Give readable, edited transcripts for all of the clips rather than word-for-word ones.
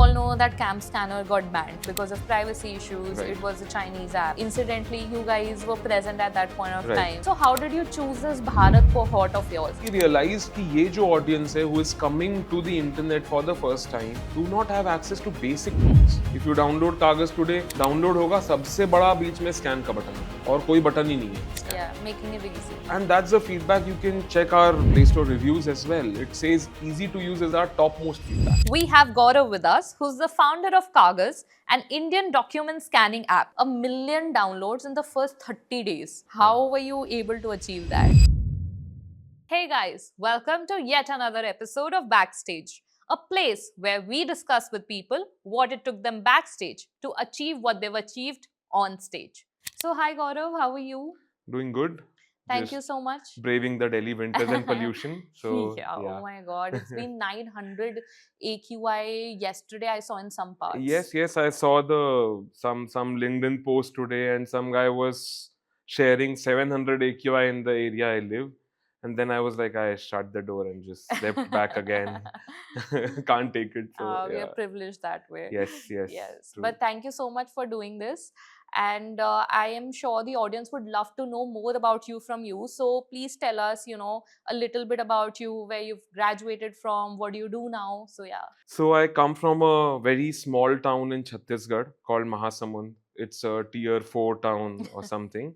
all know that Cam Scanner got banned because of privacy issues. Right. It was a Chinese app. Incidentally, you guys were present at that point of Right. time. So how did you choose this Bharat cohort of yours? We realized कि ये जो audience है who is coming to the internet for the first time do not have access to basic things. If you download कागज today, download होगा सबसे बड़ा बीच में scan का बटन और कोई बटन ही नहीं है. Yeah, making it easy. And that's the feedback. You can check our Play Store reviews as well. It says easy to use is our topmost feedback. We have Gaurav with us, who's the founder of Kagaz, an Indian document scanning app. 1 million downloads in the first 30 days. How were you able to achieve that? Hey guys, welcome to yet another episode of Backstage, a place where we discuss with people what it took them backstage to achieve what they've achieved on stage. So, hi Gaurav, how are you? Doing good. Thank Just you so much. Braving the Delhi winters and pollution. So yeah, oh my god, it's been 900 AQI yesterday, I saw in some parts. Yes, I saw the some LinkedIn post today, and some guy was sharing 700 AQI in the area I live, and then I was like, I shut the door and just slept back again. Can't take it. So We are yeah. privileged that way. Yes. True. But thank you so much for doing this. And I am sure the audience would love to know more about you from you. So please tell us, a little bit about you, where you've graduated from, what do you do now? So yeah. So I come from a very small town in Chhattisgarh called Mahasamund. It's a tier 4 town or something.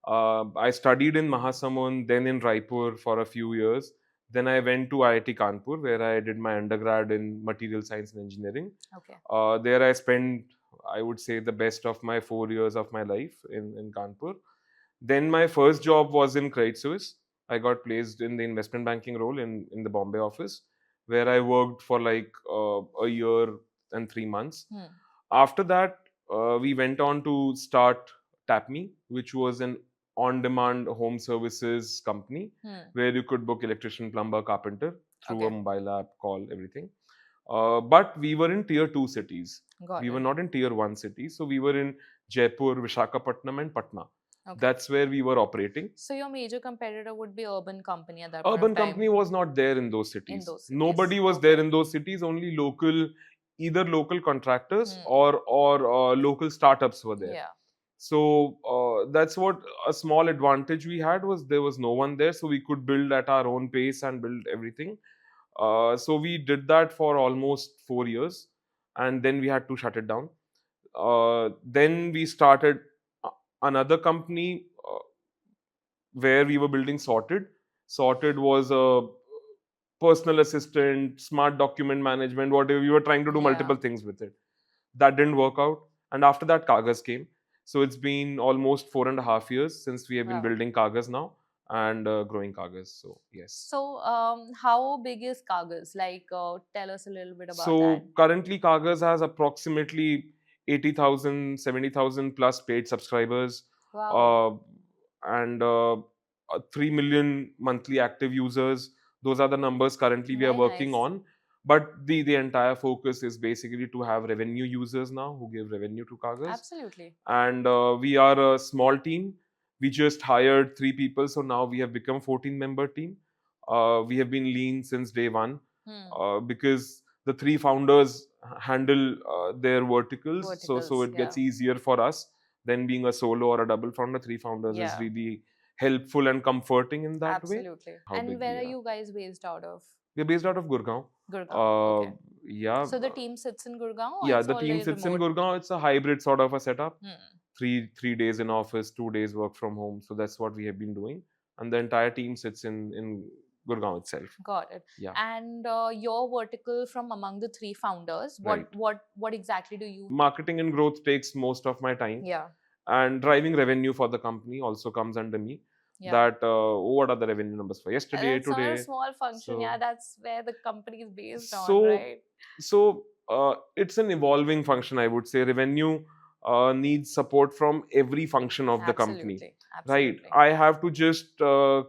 I studied in Mahasamund, then in Raipur for a few years. Then I went to IIT Kanpur, where I did my undergrad in material science and engineering. Okay. There I spent, I would say, the best of my 4 years of my life in Kanpur. Then my first job was in Credit Suisse. I got placed in the investment banking role in the Bombay office, where I worked for like a year and 3 months. After that, we went on to start TapMe, which was an on-demand home services company where you could book electrician, plumber, carpenter through a mobile app, call, everything. But we were in tier 2 cities. We were not in tier 1 cities. So we were in Jaipur, Vishakhapatnam and Patna. Okay. That's where we were operating. So your major competitor would be Urban Company at that Urban point of time. Company was not there in those cities. In those cities. Nobody was there in those cities. Only either local contractors or local startups were there. Yeah. So that's what a small advantage we had was there was no one there, so we could build at our own pace and build everything. So we did that for almost 4 years, and then we had to shut it down. Then we started another company where we were building Sorted. Sorted was a personal assistant, smart document management, whatever. We were trying to do multiple things with it. That didn't work out. And after that, Kagaz came. So it's been almost 4.5 years since we have been building Kagaz now and growing Kagaz. So yes. So how big is Kagaz? Like, tell us a little bit about that. So currently, Kagaz has approximately 80,000, 70,000 plus paid subscribers. Wow. And 3 million monthly active users. Those are the numbers currently we are working on. But the entire focus is basically to have revenue users now who give revenue to Kagaz. Absolutely. And we are a small team. We just hired 3 people, so now we have become 14-member team. We have been lean since day one because the 3 founders handle their verticals. So it gets easier for us than being a solo or a double founder. 3 founders is really helpful and comforting in that way. Absolutely. And where are you guys based out of? We're based out of Gurgaon. Okay. Yeah. So the team sits in Gurgaon? Yeah, the team sits in Gurgaon. It's a hybrid sort of a setup. 3 days in office, 2 days work from home. So that's what we have been doing. And the entire team sits in Gurgaon itself. Got it. Yeah. And your vertical from among the 3 founders, what exactly do you? Marketing and growth takes most of my time. Yeah. And driving revenue for the company also comes under me. That what are the revenue numbers for yesterday, that's today? Not a small function. So, That's where the company is based so, on, right? So it's an evolving function, I would say. Revenue needs support from every function of the company. Absolutely. Right? I have to just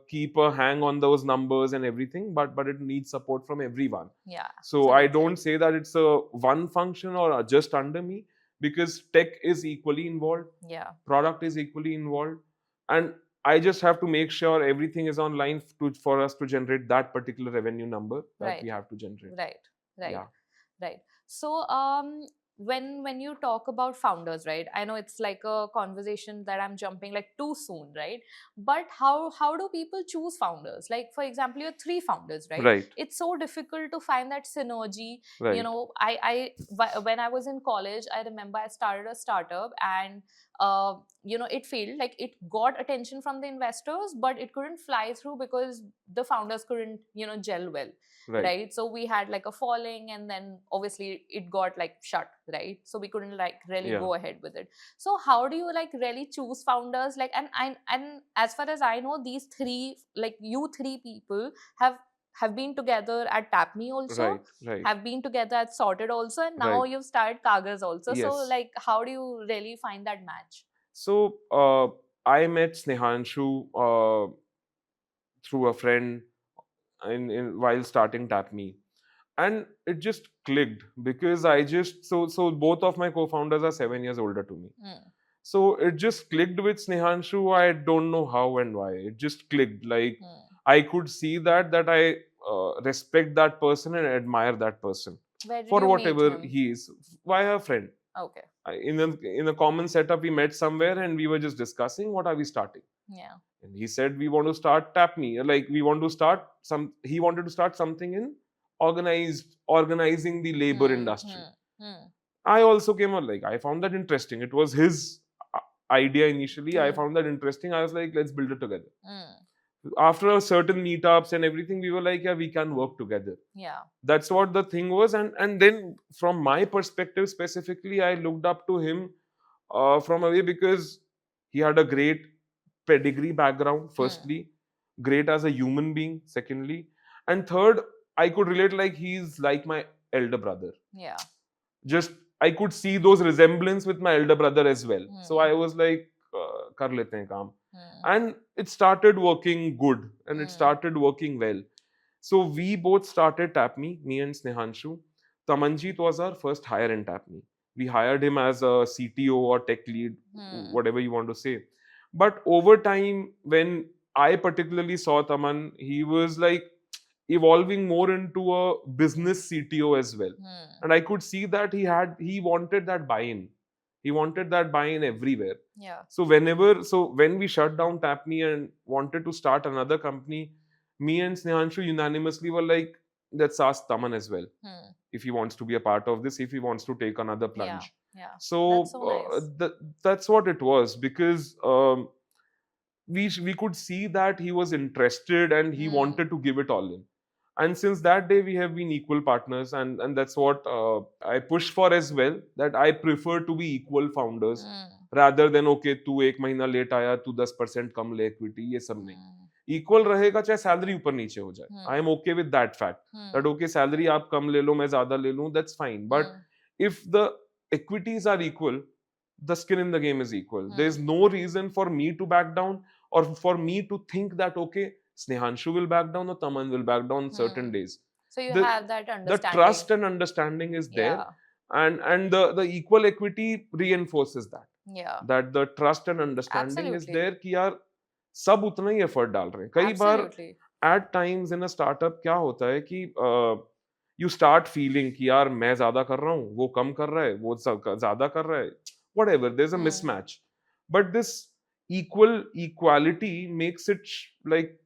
keep a hang on those numbers and everything, but it needs support from everyone. Yeah. So I don't say that it's a one function or just under me, because tech is equally involved. Yeah. Product is equally involved, and I just have to make sure everything is online for us to generate that particular revenue number that we have to generate. Right. So when you talk about founders, right? I know it's like a conversation that I'm jumping like too soon, right? But how do people choose founders? Like for example, you're three founders, right? Right, It's so difficult to find that synergy. You right, know, when I was in college, I remember I started a startup, and you know, it failed. Like it got attention from the investors, but it couldn't fly through because the founders couldn't, you know, gel well, right. right? So we had like a falling, and then obviously it got like shut, right? So we couldn't like really Yeah, go ahead with it. So how do you like really choose founders? Like, and as far as I know, these three, like you three people have been together at TapMe also, right, right, have been together at Sorted also, and now right. you've started Kagas also. So Yes. like, how do you really find that match? So I met Snehanshu through a friend in while starting TapMe, and it just clicked because I just so both of my co-founders are 7 years older to me. Hmm. So it just clicked with Snehanshu. I don't know how and why. It just clicked. Like Hmm. I could see that I respect that person and admire that person Where did for you meet whatever him? he is. Via a friend. Okay. In a common setup, we met somewhere and we were just discussing what are we starting. Yeah. And he said we want to start TapMe. Like we want to start some. He wanted to start something in organizing the labor Hmm. industry. Hmm. Hmm. I also came on like I found that interesting. It was his idea initially. I Hmm. found that interesting. I was like, let's build it together. Hmm. After a certain meetups and everything, we were like, yeah, we can work together. Yeah. That's what the thing was. And then from my perspective specifically, I looked up to him from a way because he had a great pedigree background. Hmm. Firstly, great as a human being. Secondly, and third, I could relate like he's like my elder brother. Yeah. Just I could see those resemblance with my elder brother as well. So Hmm. I was like, kar lete hain kaam. Hmm. And it started working good and it Hmm. started working well. So we both started TapMe, me and Snehanshu. Tamanjeet was our first hire in TapMe. We hired him as a CTO or tech lead, Hmm. whatever you want to say. But over time, when I particularly saw Taman, he was like evolving more into a business CTO as well. Hmm. And I could see that he wanted that buy-in. He wanted that buy-in everywhere. Yeah. So when we shut down TapMe and wanted to start another company, me and Snehanshu unanimously were like, let's ask Taman as well Hmm. if he wants to be a part of this, if he wants to take another Yeah. plunge. Yeah. That's So so nice. that's what it was because we could see that he was interested and he Hmm. wanted to give it all in. And since that day, we have been equal partners, and that's what I push for as well. That I prefer to be equal founders Hmm. rather than okay, तू एक महीना late आया, तू 10% कम ले equity, ये सब नहीं. Hmm. Equal रहेगा चाहे सैलरी ऊपर नीचे हो जाए. I Hmm. Am okay with that fact Hmm. That okay salary आप कम ले लो मैं ज्यादा ले लूं, that's fine. But Hmm. if the equities are equal, the skin in the game is equal. There is Hmm. no reason for me to back down or for me to think that okay, Snehanshu will back down or Taman will back down certain Hmm. days. So you The have that the understanding. trust and understanding is there, Yeah. and the equal equity reinforces that. Yeah. That the trust and understanding is Absolutely. there कि यार सब उतना ही effort डाल रहे हैं. कई बार Absolutely. At times in a startup क्या होता है कि यू स्टार्ट फीलिंग कि यार मैं ज्यादा कर रहा हूँ, वो कम कर रहा है, वो ज्यादा कर रहा है, whatever, there's a Hmm. mismatch. But this equality makes it like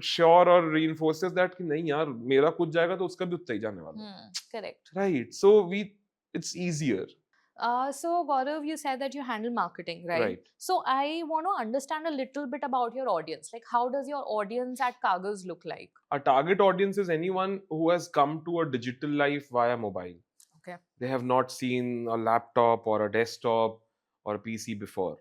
sure or reinforces that कि नहीं यार मेरा कुछ जाएगा तो उसका भी उतना ही जाने वाला Hmm. Correct. है. Right, so it's easier. So Gaurav, you said that you handle marketing, right? Right. So I want to understand a little bit about your audience. Like, how does your audience at Kagas look like? Our target audience is anyone who has come to a digital life via mobile. Okay. They have not seen a laptop or a desktop or a PC before.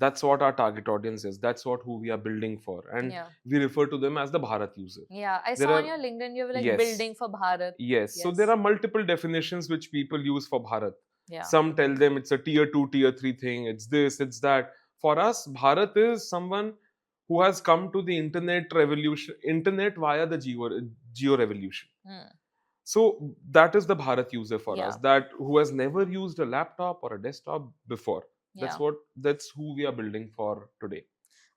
That's what our target audience is. That's what who we are building for. And Yeah. we refer to them as the Bharat user. Yeah. I There saw on are, your LinkedIn you were like yes, building for Bharat. yes. So Yes. there are multiple definitions which people use for Bharat. Yeah. Some tell them it's a tier 2, tier 3 thing, it's this, it's that. For us, Bharat is someone who has come to the internet via the geo revolution. Hmm. So that is the Bharat user for Yeah. us, that who has never used a laptop or a desktop before. Yeah. That's who we are building for today.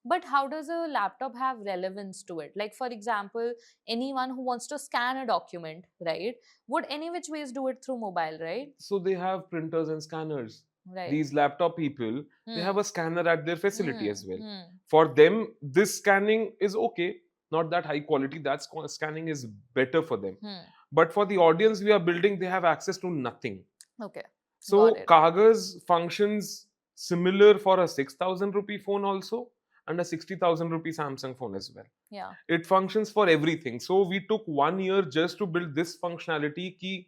But how does a laptop have relevance to it? Like, for example, anyone who wants to scan a document, right, would any which ways do it through mobile, right? So they have printers and scanners. Right. These laptop people, they have a scanner at their facility as well. Hmm. For them, this scanning is okay, not that high quality. That scanning is better for them. Hmm. But for the audience we are building, they have access to nothing. Okay. So Got it. Kaagaz functions similar for a 6,000 rupee phone also, and a 60,000 rupee Samsung phone as well. Yeah. It functions for everything. So we took 1 year just to build this functionality ki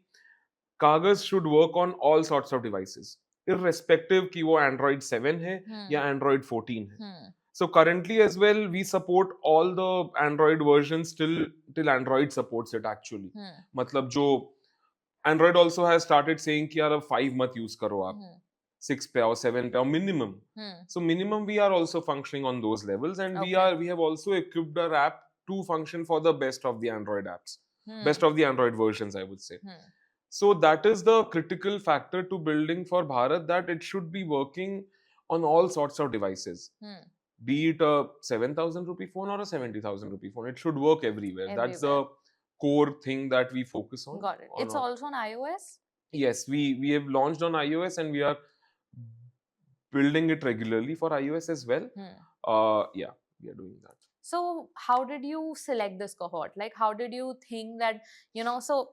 Kaagaz should work on all sorts of devices, irrespective ki wo Android 7 hai ya Android 14 hai. So currently as well, we support all the Android versions till Android supports it actually. मतलब जो Android also has started saying कि यार अब 5 मत use करो आप, 6 पे आओ, 7 पे आओ minimum. So minimum we are also functioning on those levels, and we have also equipped our app to function for the best of the Android apps, best of the Android versions, I would say. So that is the critical factor to building for Bharat, that it should be working on all sorts of devices. Be it a 7,000 rupee phone or a 70,000 rupee phone, it should work everywhere. That's the core thing that we focus on. Got it. It's also on iOS? Yes, we have launched on iOS, and we are building it regularly for iOS as well. Yeah, we are doing that. So how did you select this cohort? Like, how did you think that, so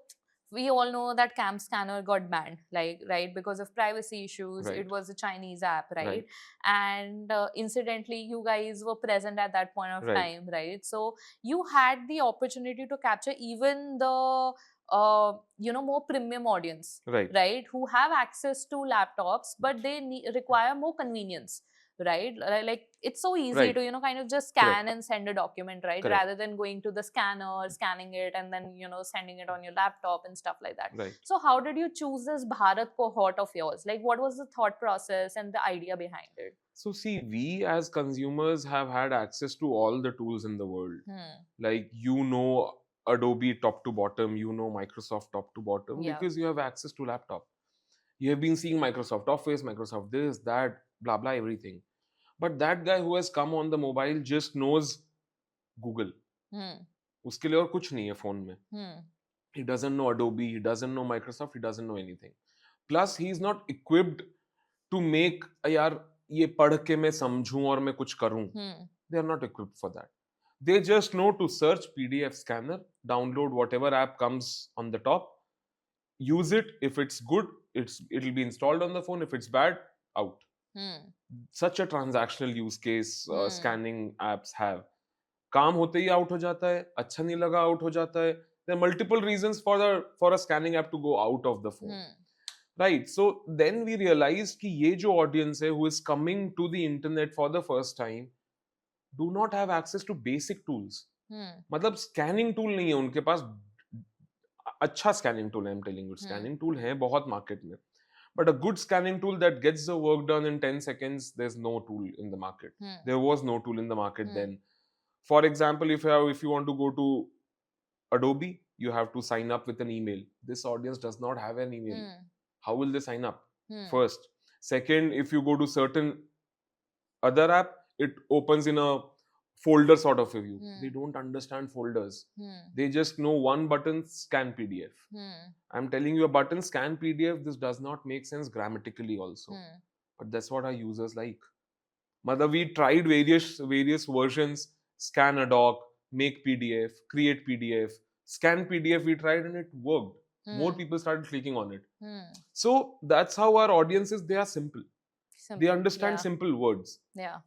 we all know that Cam Scanner got banned, like, right, because of privacy issues. Right. It was a Chinese app, right? Right. And incidentally, you guys were present at that point of Right. time, right? So you had the opportunity to capture even the more premium audience, Right. who have access to laptops, but they require more convenience, right? Like, it's so easy Right. to kind of just scan and send a document, right? Correct. Rather than going to the scanner, scanning it, and then sending it on your laptop and stuff like that. Right. So how did you choose this Bharat cohort of yours? Like, what was the thought process and the idea behind it? So see, we as consumers have had access to all the tools in the world. Like, Adobe top to bottom, Microsoft top to bottom, Yeah. because you have access to laptop. You have been seeing Microsoft Office, Microsoft this, that, blah, blah, everything. But that guy who has come on the mobile just knows Google. उसके लिए और कुछ नहीं है phone में. He doesn't know Adobe, he doesn't know Microsoft, he doesn't know anything. Plus, he is not equipped to make, यार ये पढ़ के मैं समझूं और मैं कुछ करूं. They are not equipped for that. They just know to search PDF scanner, download whatever app comes on the top, use it. If it's good, it'll be installed on the phone. If it's bad, out. Such a transactional use case scanning apps have. काम होते ही out हो जाता है, अच्छा नहीं लगा out हो जाता है. There are multiple reasons for a scanning app to go out of the phone. Right. So then we realized कि ये जो audience है who is coming to the internet for the first time do not have access to basic tools. मतलब scanning tool नहीं है उनके पास. अच्छा scanning tool है, I'm telling you. Scanning tool है बहुत market में. But a good scanning tool that gets the work done in 10 seconds, there's no tool in the market. There was no tool in the market then. For example, if you want to go to Adobe, you have to sign up with an email. This audience does not have an email. How will they sign up? First. Second, if you go to certain other app, it opens in a folder sort of a view. They don't understand folders. They just know one button, scan PDF. I'm telling you, a button, scan PDF, this does not make sense grammatically also. But that's what our users like. Mother, we tried various versions, scan a doc, make PDF, create PDF, scan PDF, we tried and it worked. More people started clicking on it. So that's how our audiences, they are simple. They understand simple words. Yeah.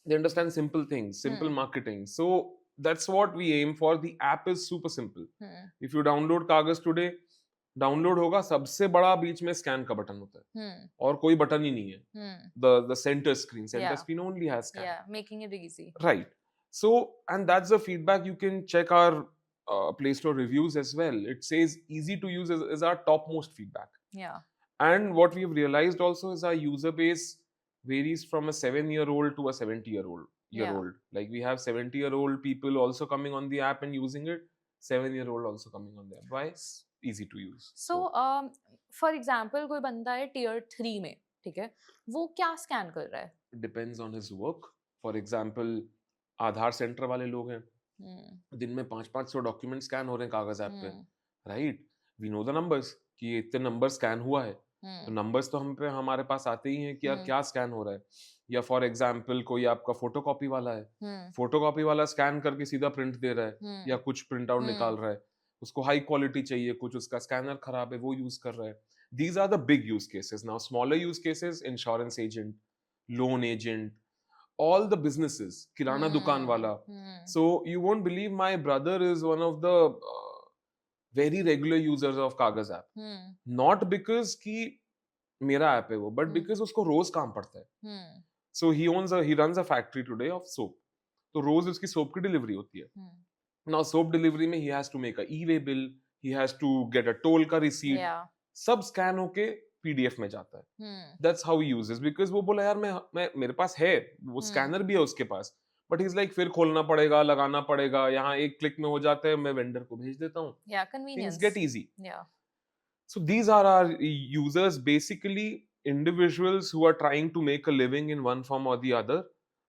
They understand simple things, simple marketing. So that's what we aim for. The app is super simple. If you download Kaagaz today, download होगा, सबसे बड़ा बीच में scan का button होता है और कोई button ही नहीं है. The center screen only has scan. Yeah, making it easy. Right. So, and that's the feedback. You can check our Play Store reviews as well. It says easy to use is our topmost feedback. Yeah. And what we've realized also is our user base varies from a 7-year-old to a 70-year-old. Like, we have 70-year-old people also coming on the app and using it. 7-year-old also coming on the app. Why? Easy to use. So, for example, कोई बंदा है tier 3 में, ठीक है, वो क्या scan कर रहा है? It depends on his work. For example Aadhaar centre वाले लोग हैं, Hmm. दिन में 500 डॉक्यूमेंट स्कैन हो रहे हैं कागज ऐप पे, Hmm. Right? We know the numbers कि ये इतने नंबर स्कैन हुआ है, तो Hmm. नंबर्स तो हम पे हमारे पास आते ही हैं कि यार Hmm. क्या स्कैन हो रहा है। या फॉर एग्जाम्पल कोई आपका फोटोकॉपी वाला है, Hmm. फोटोकॉपी वाला स्कैन करके सीधा प्रिंट दे रहा है Hmm. या कुछ प्रिंट आउट Hmm. निकाल रहा है, उसको हाई क्वालिटी चाहिए, कुछ उसका स्कैनर खराब है वो यूज कर रहा है। These are the big use cases. Now smaller use cases, insurance agent, loan agent, all the businesses, kirana dukan Hmm. wala. Hmm. So you won't believe my brother is one of the very regular users of Kagaz app. Hmm. Not because कि मेरा app है वो, but Hmm. because उसको रोज काम पड़ता है. Hmm. So he runs a factory today of soap. तो रोज उसकी सोप की डिलीवरी होती है. Hmm. Now soap delivery में he has to make a e-way bill, he has to get a toll का receipt. Yeah. सब स्कैन होके PDF में जाता है. Hmm. That's how he uses, because वो बोला यार मैं मेरे पास है वो Hmm. स्कैनर भी है उसके पास, बट ही इज लाइक फिर खोलना पड़ेगा, लगाना पड़ेगा, यहाँ एक क्लिक में हो जाता है, मैं वेंडर को भेज देता हूँ, Yeah. things Convenience. get easy. Yeah. So these are our users, basically individuals who are trying to make a living in one form or the other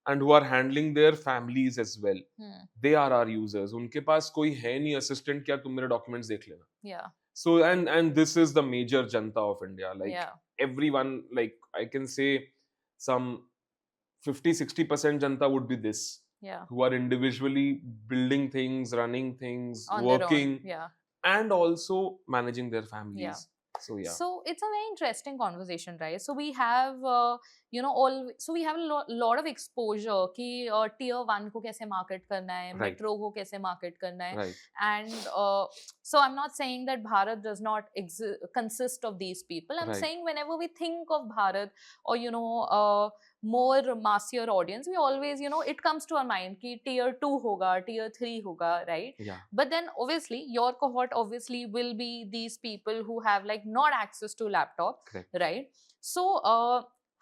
and who are handling their families as well. Hmm. They are our users. उनके पास कोई है नहीं assistant, क्या तुम मेरे documents देख लेना. Yeah. So and this is the major janta of India. Like Yeah. everyone, like I can say some 50-60% janta would be this, Yeah. who are individually building things, running things, On their own. working, Yeah. and also managing their families. So yeah. So it's a very interesting conversation, right? So we have, so we have a lot of exposure कि tier 1 को कैसे market करना है, Right. metro को कैसे market करना है, Right. and so I'm not saying that Bharat does not consist of these people. I'm Right. saying whenever we think of Bharat or more massier audience, we always it comes to our mind कि tier 2 होगा, tier 3 होगा, right? Yeah. But then obviously your cohort obviously will be these people who have like not access to laptop. Correct. Right? So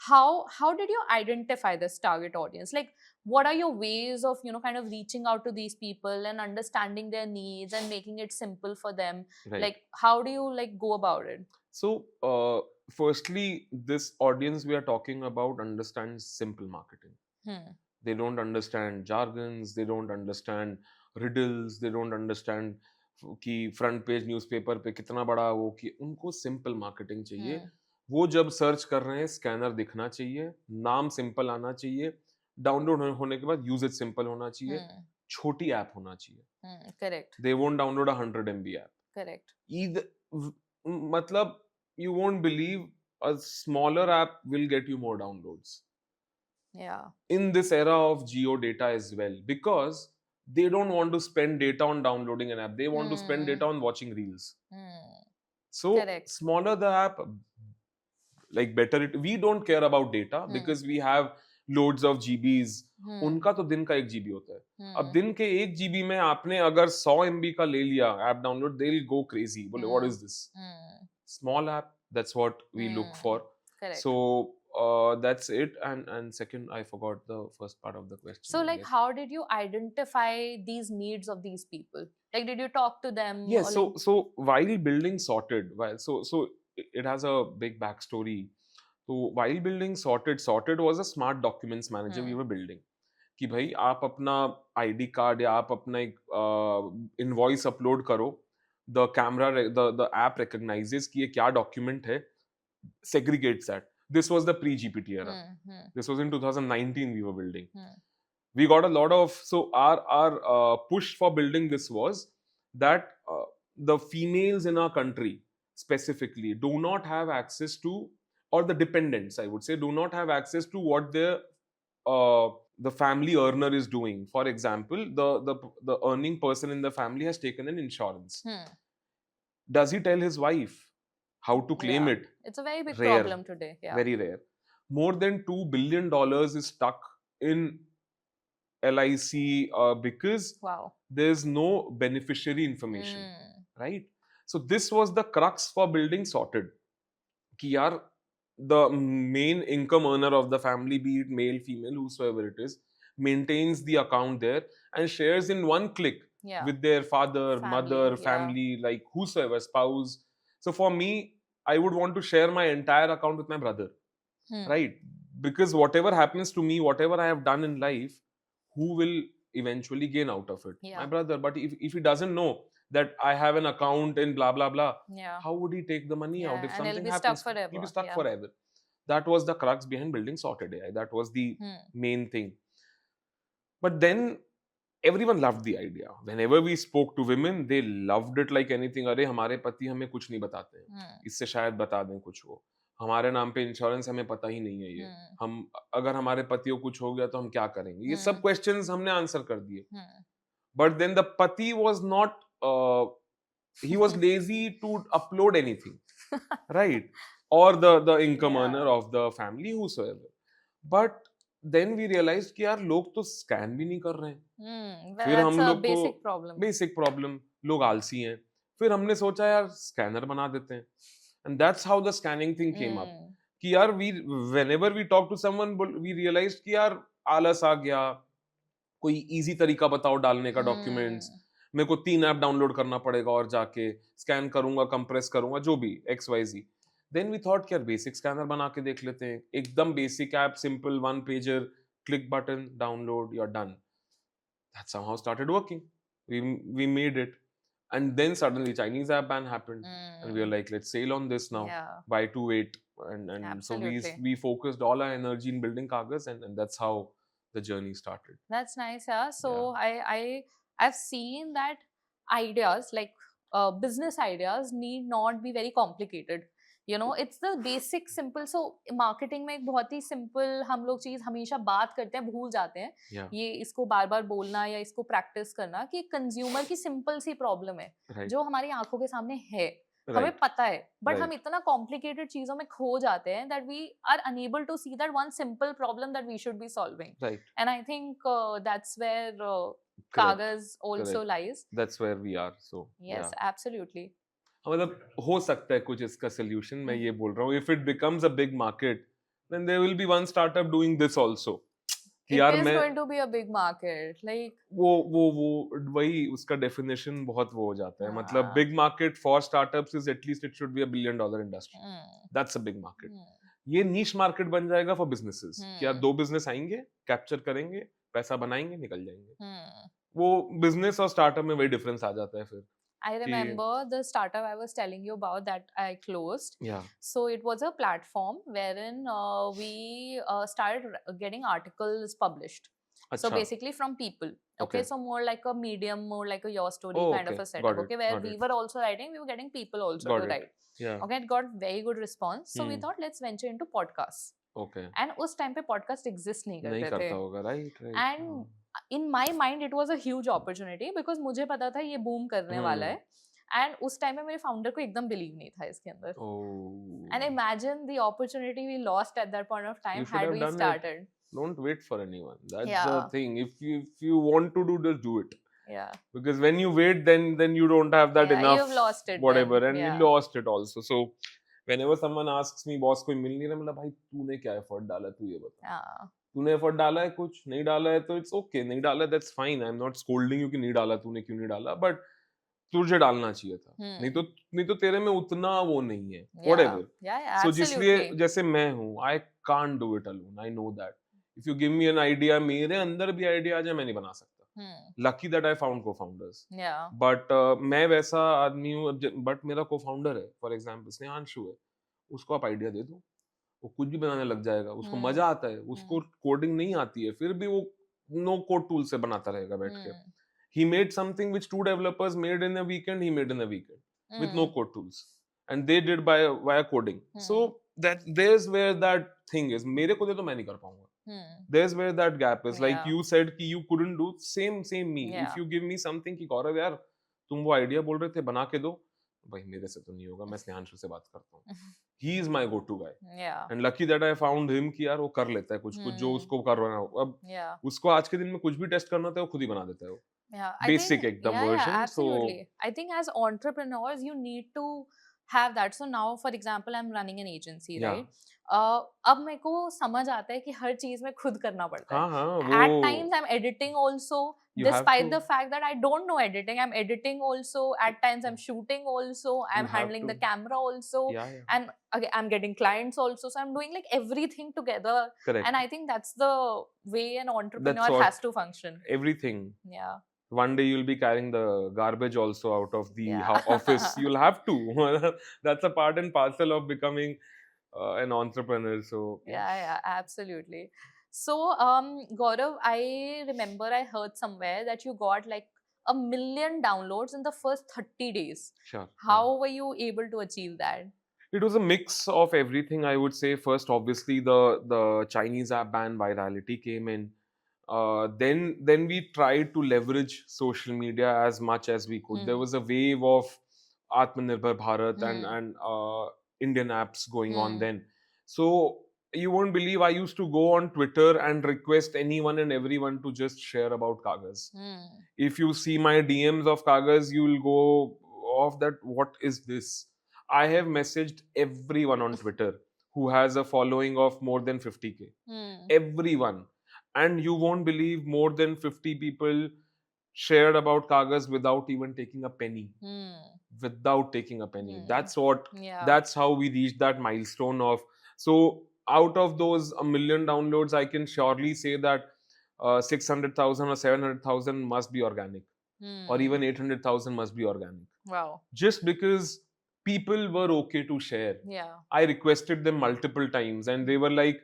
how did you identify this target audience? Like what are your ways of kind of reaching out to these people and understanding their needs and making it simple for them? Right. Like how do you like go about it? So firstly, this audience we are talking about understands simple marketing. Hmm. They don't understand jargons, they don't understand riddles, they don't understand कि front page newspaper पे कितना बड़ा वो, कि उनको simple marketing चाहिए. Hmm. वो जब सर्च कर रहे हैं स्कैनर दिखना चाहिए, नाम सिंपल आना चाहिए, डाउनलोड होने के बाद यूजेज सिंपल होना चाहिए, Hmm. छोटी ऐप होना चाहिए. Hmm. Correct. They won't download a 100 MB app. Correct. Either मतलब you won't believe a smaller app will get you more downloads Yeah. in this era of geo data as well, because they don't want to spend data on downloading an app, they want to spend data on watching reels. Hmm. So Correct. smaller the app, like better it. We don't care about data because we have loads of GBs. उनका तो दिन का 1 GB होता है. अब दिन के 1 GB में आपने अगर 100 MB का ले लिया app download, they'll go crazy. बोले what is this? Small app, that's what we look for. Correct. So that's it. And second, I forgot the first part of the question. So I like guess. how did you identify these needs of these people? Like did you talk to them? Yes. or So like- so while building Sorted, so it has a big backstory. So while building Sorted was a smart documents manager we were building. कि भाई आप अपना ID card या आप अपना एक invoice upload करो, the camera the app recognises कि ये क्या डॉक्यूमेंट है, segregates that. This was the pre-GPT era. This was in 2019 we were building. We got a lot of, so our push for building this was that the females in our country specifically do not have access to, or the dependents I would say, do not have access to what their the family earner is doing. For example, the earning person in the family has taken an insurance. Does he tell his wife how to claim it? It's a very big Rare. problem today. Yeah. Very rare. More than $2 billion is stuck in LIC because Wow. there's no beneficiary information, right? So this was the crux for building Sorted. कि यार, the main income earner of the family, be it male, female, whosoever it is, maintains the account there and shares in one click with their father, mother, family, like whosoever, spouse. So for me, I would want to share my entire account with my brother, right? because whatever happens to me, whatever I have done in life, who will eventually gain out of it? Yeah. My brother. But if he doesn't know that I have an account in blah blah blah, Yeah. how would he take the money out Yeah, if and it'll something be stuck happens? He'll forever. be stuck Yeah. forever. That was the crux behind building Sorted AI. That was the main thing. But then everyone loved the idea. Whenever we spoke to women, they loved it like anything. अरे हमारे पति हमें कुछ नहीं बताते हैं, इससे शायद बता दें कुछ वो. हमारे नाम पे इंश्योरेंस हमें पता ही नहीं है ये. हम अगर हमारे पति को कुछ हो गया तो हम क्या करेंगे? ये सब क्वेश्चंस हमने आंसर कर दिए. But then the pati was not, he was lazy to upload anything, right? Or the income Yeah. earner of the family, whosoever. But then we realized कि यार लोग तो स्कैन भी नहीं कर रहे हैं. फिर हम That's a लोग basic को problem. बेसिक प्रॉब्लम, लोग आलसी हैं. फिर हमने सोचा यार स्कैनर बना देते हैं. And that's how the scanning thing came up. कि यार whenever we talk to someone, we realized कि यार आलस आ गया. कोई इजी तरीका बताओ डालने का डॉक्यूमेंट्स. मेरे को 3 ऐप डाउनलोड करना पड़ेगा और जाके स्कैन करूंगा, कंप्रेस करूंगा, जो भी XYZ. देन वी थॉट कि यार बेसिक स्कैनर बना के देख लेते हैं. एकदम basic app, simple, one pager, click button, download, you are done. That somehow started working. We made it. And then suddenly Chinese app ban happened. And we were like, let's sail on this now. Yeah. Why to wait? And so Absolutely. we focused all our energy in building Kagas, and that's how the journey started. That's nice, yeah. So I've seen that ideas like business ideas need not be very complicated. You know, it's the basic simple. So marketing में एक बहुत ही simple हम लोग चीज हमेशा बात करते हैं, भूल जाते हैं. Yeah. ये इसको बार बार बोलना या इसको प्रैक्टिस करना कि कंज्यूमर की सिंपल सी प्रॉब्लम है Right. जो हमारी आंखों के सामने है. Right. हमें पता है, बट हम Right. इतना कॉम्प्लिकेटेड चीजों में खो जाते हैं that we are unable to see that one simple problem that we should be solving. Right. And I think that's where Correct. Kagas also Correct. lies. That's where we are. So Yes, yeah. absolutely. मतलब हो सकता है कुछ इसका solution. मैं ये बोल रहा हूँ. If it becomes a big market, then there will be one startup doing this also. कि It यार is मैं going to be a big market. Like वो वही उसका definition बहुत वो हो जाता है. मतलब हाँ. big market for startups is at least it should be $1 billion industry. That's a big market. ये niche market बन जाएगा for businesses. कि यार 2 business आएंगे, capture करेंगे, पैसा बनाएंगे, निकल जाएंगे. वो business और startup में वही difference आ जाता है फिर. I remember the startup I was telling you about that I closed. Yeah. So it was a platform wherein we started getting articles published. So अच्छा. basically from people. Okay, so more like a medium, more like a your story Oh, kind of okay. a setup. Got it, Okay, where got we it. were also writing, we were getting people also Got to it. write. Yeah. Okay, it got very good response. So we thought let's venture into podcasts. Okay. And उस time पे podcast exist नहीं नहीं करते थे. करता होगा, right, right. And in my mind it was a huge opportunity because मुझे पता था ये boom करने वाला है. And उस time में मेरे founder को एकदम believe नहीं था इसके अंदर. Oh. And imagine the opportunity we lost at that point of time You should had have we done it. started. Don't wait for anyone. That's Yeah. the thing. If you want to do, just do it. Yeah. Because when you wait, then you don't have that Yeah, enough. you've lost it whatever, then. and Yeah. you lost it also. So whenever someone asks me, boss कोई मिल नहीं रहा, मतलब भाई तूने क्या effort डाला, तू ये बता. Yeah. तूने effort डाला है कुछ, नहीं डाला है तो it's okay. नहीं डाला that's fine. I'm not scolding you कि नहीं डाला, तूने क्यों नहीं डाला. But तुझे डालना चाहिए था. नहीं तो तेरे में उतना वो नहीं है. Whatever. Yeah, So absolutely. जिसलिए जैसे मैं हूँ, I can't do it alone. I know that. If you give me an idea, मेरे अंदर भी idea आ जाए, मैं नहीं बना सकता. Lucky that I found co-founders. Yeah. But मैं वैसा आदमी हूँ, but मेरा co-founder है, for example, स्नेहांशु है. उसको आप idea दे दो, वो कुछ भी बनाने लग जाएगा. उसको मजा आता है. उसको coding नहीं आती है, फिर भी वो no code tool से बनाता रहेगा बैठ के. He made something which 2 developers made in a weekend. He made in a weekend with no code tools, and they did via coding. So there's where that thing is. मेरे को दे तो मैं नहीं कर पाऊंगा. There's where that gap is. Like you said कि you couldn't do same me. Yeah. If you give me something कि गौरव यार तुम वो idea बोल रहे थे बना के दो, भाई मेरे से तो नहीं होगा. मैं स्नेहांशु से बात करता हूँ. He is my go-to guy. Yeah. And lucky that I found him कि यार वो कर लेता है कुछ जो उसको करवाना हो. अब उसको आज के दिन में कुछ भी टेस्ट करना होता है वो खुद ही बना देता है वो. Yeah, Basic ekdam version. Absolutely. I think as entrepreneurs, you need to have that. So now, for example, I'm running an agency, या right? अब मेरे को समझ आता है कि हर चीज में खुद करना पड़ता है. हाँ हाँ At times, वो I'm editing also, you have despite to the fact that I don't know editing. I'm editing also. At times, I'm shooting also. you I'm have handling to the camera also, yeah and again, I'm getting clients also. So I'm doing like everything together, correct and I think that's the way an that's entrepreneur what has to function. everything Yeah, one day you'll be carrying the garbage also out of the yeah. office you'll have to that's a part and parcel of becoming an entrepreneur so yeah Yeah, absolutely. So, Gaurav, I remember I heard somewhere that you got like 1 million downloads in the first 30 days. sure yeah. How were you able to achieve that? It was a mix of everything, I would say. First, obviously, the Chinese app ban virality came in. Then we tried to leverage social media as much as we could. There Hmm. was a wave of Atmanirbhar Bharat and Hmm. Indian apps going on Hmm. then. So you won't believe I used to go on Twitter and request anyone and everyone to just share about Kagaz. Hmm. If you see my DMs of Kagaz, you'll go off that what is this? I have messaged everyone on Twitter who has a following of more than 50K. Hmm. Everyone. And you won't believe more than 50 people shared about Kagaz without even taking a penny. Hmm. Without taking a penny. Hmm. Yeah. That's how we reached that milestone of. So out of those 1 million downloads, I can surely say that 600,000 or 700,000 must be organic, or Hmm. even 800,000 must be organic. Wow. Just because people were okay to share. Yeah. I requested them multiple times and they were like,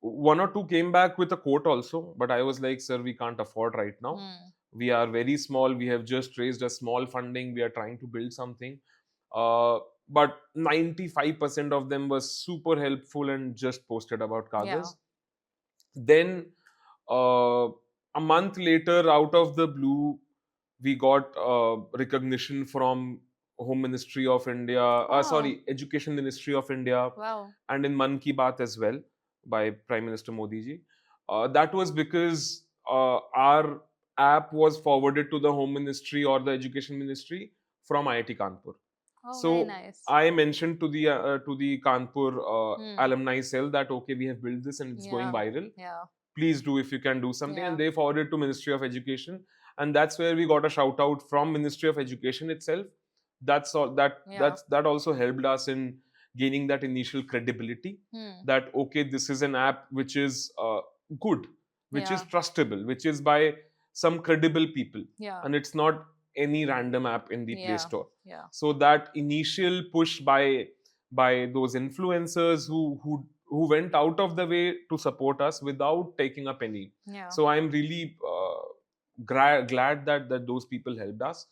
one or two came back with a quote also, but I was like, sir, we can't afford right now. Hmm. We are very small. We have just raised a small funding. We are trying to build something. Uh, but 95% of them was super helpful and just posted about Yeah. Kagaz. Then a month later, out of the blue, we got recognition from Home Ministry of India, Oh, sorry, Education Ministry of India, wow. and in Man Ki Baat as well by Prime Minister Modi ji. That was because our app was forwarded to the Home Ministry or the Education Ministry from IIT Kanpur. Oh, very So nice. I mentioned to the Kanpur Hmm. alumni cell that okay, we have built this and it's going Yeah. viral. Yeah. Please do if you can do something, Yeah. and they forwarded to Ministry of Education, and that's where we got a shout out from Ministry of Education itself. That's all Yeah. that also helped us in gaining that initial credibility Hmm. that okay, this is an app which is good, which is Yeah. trustable, which is by some credible people, Yeah. and it's not any random app in the Play Yeah. Store. Yeah. So that initial push by those influencers who went out of the way to support us without taking a penny. Yeah. So I'm really glad that those people helped us.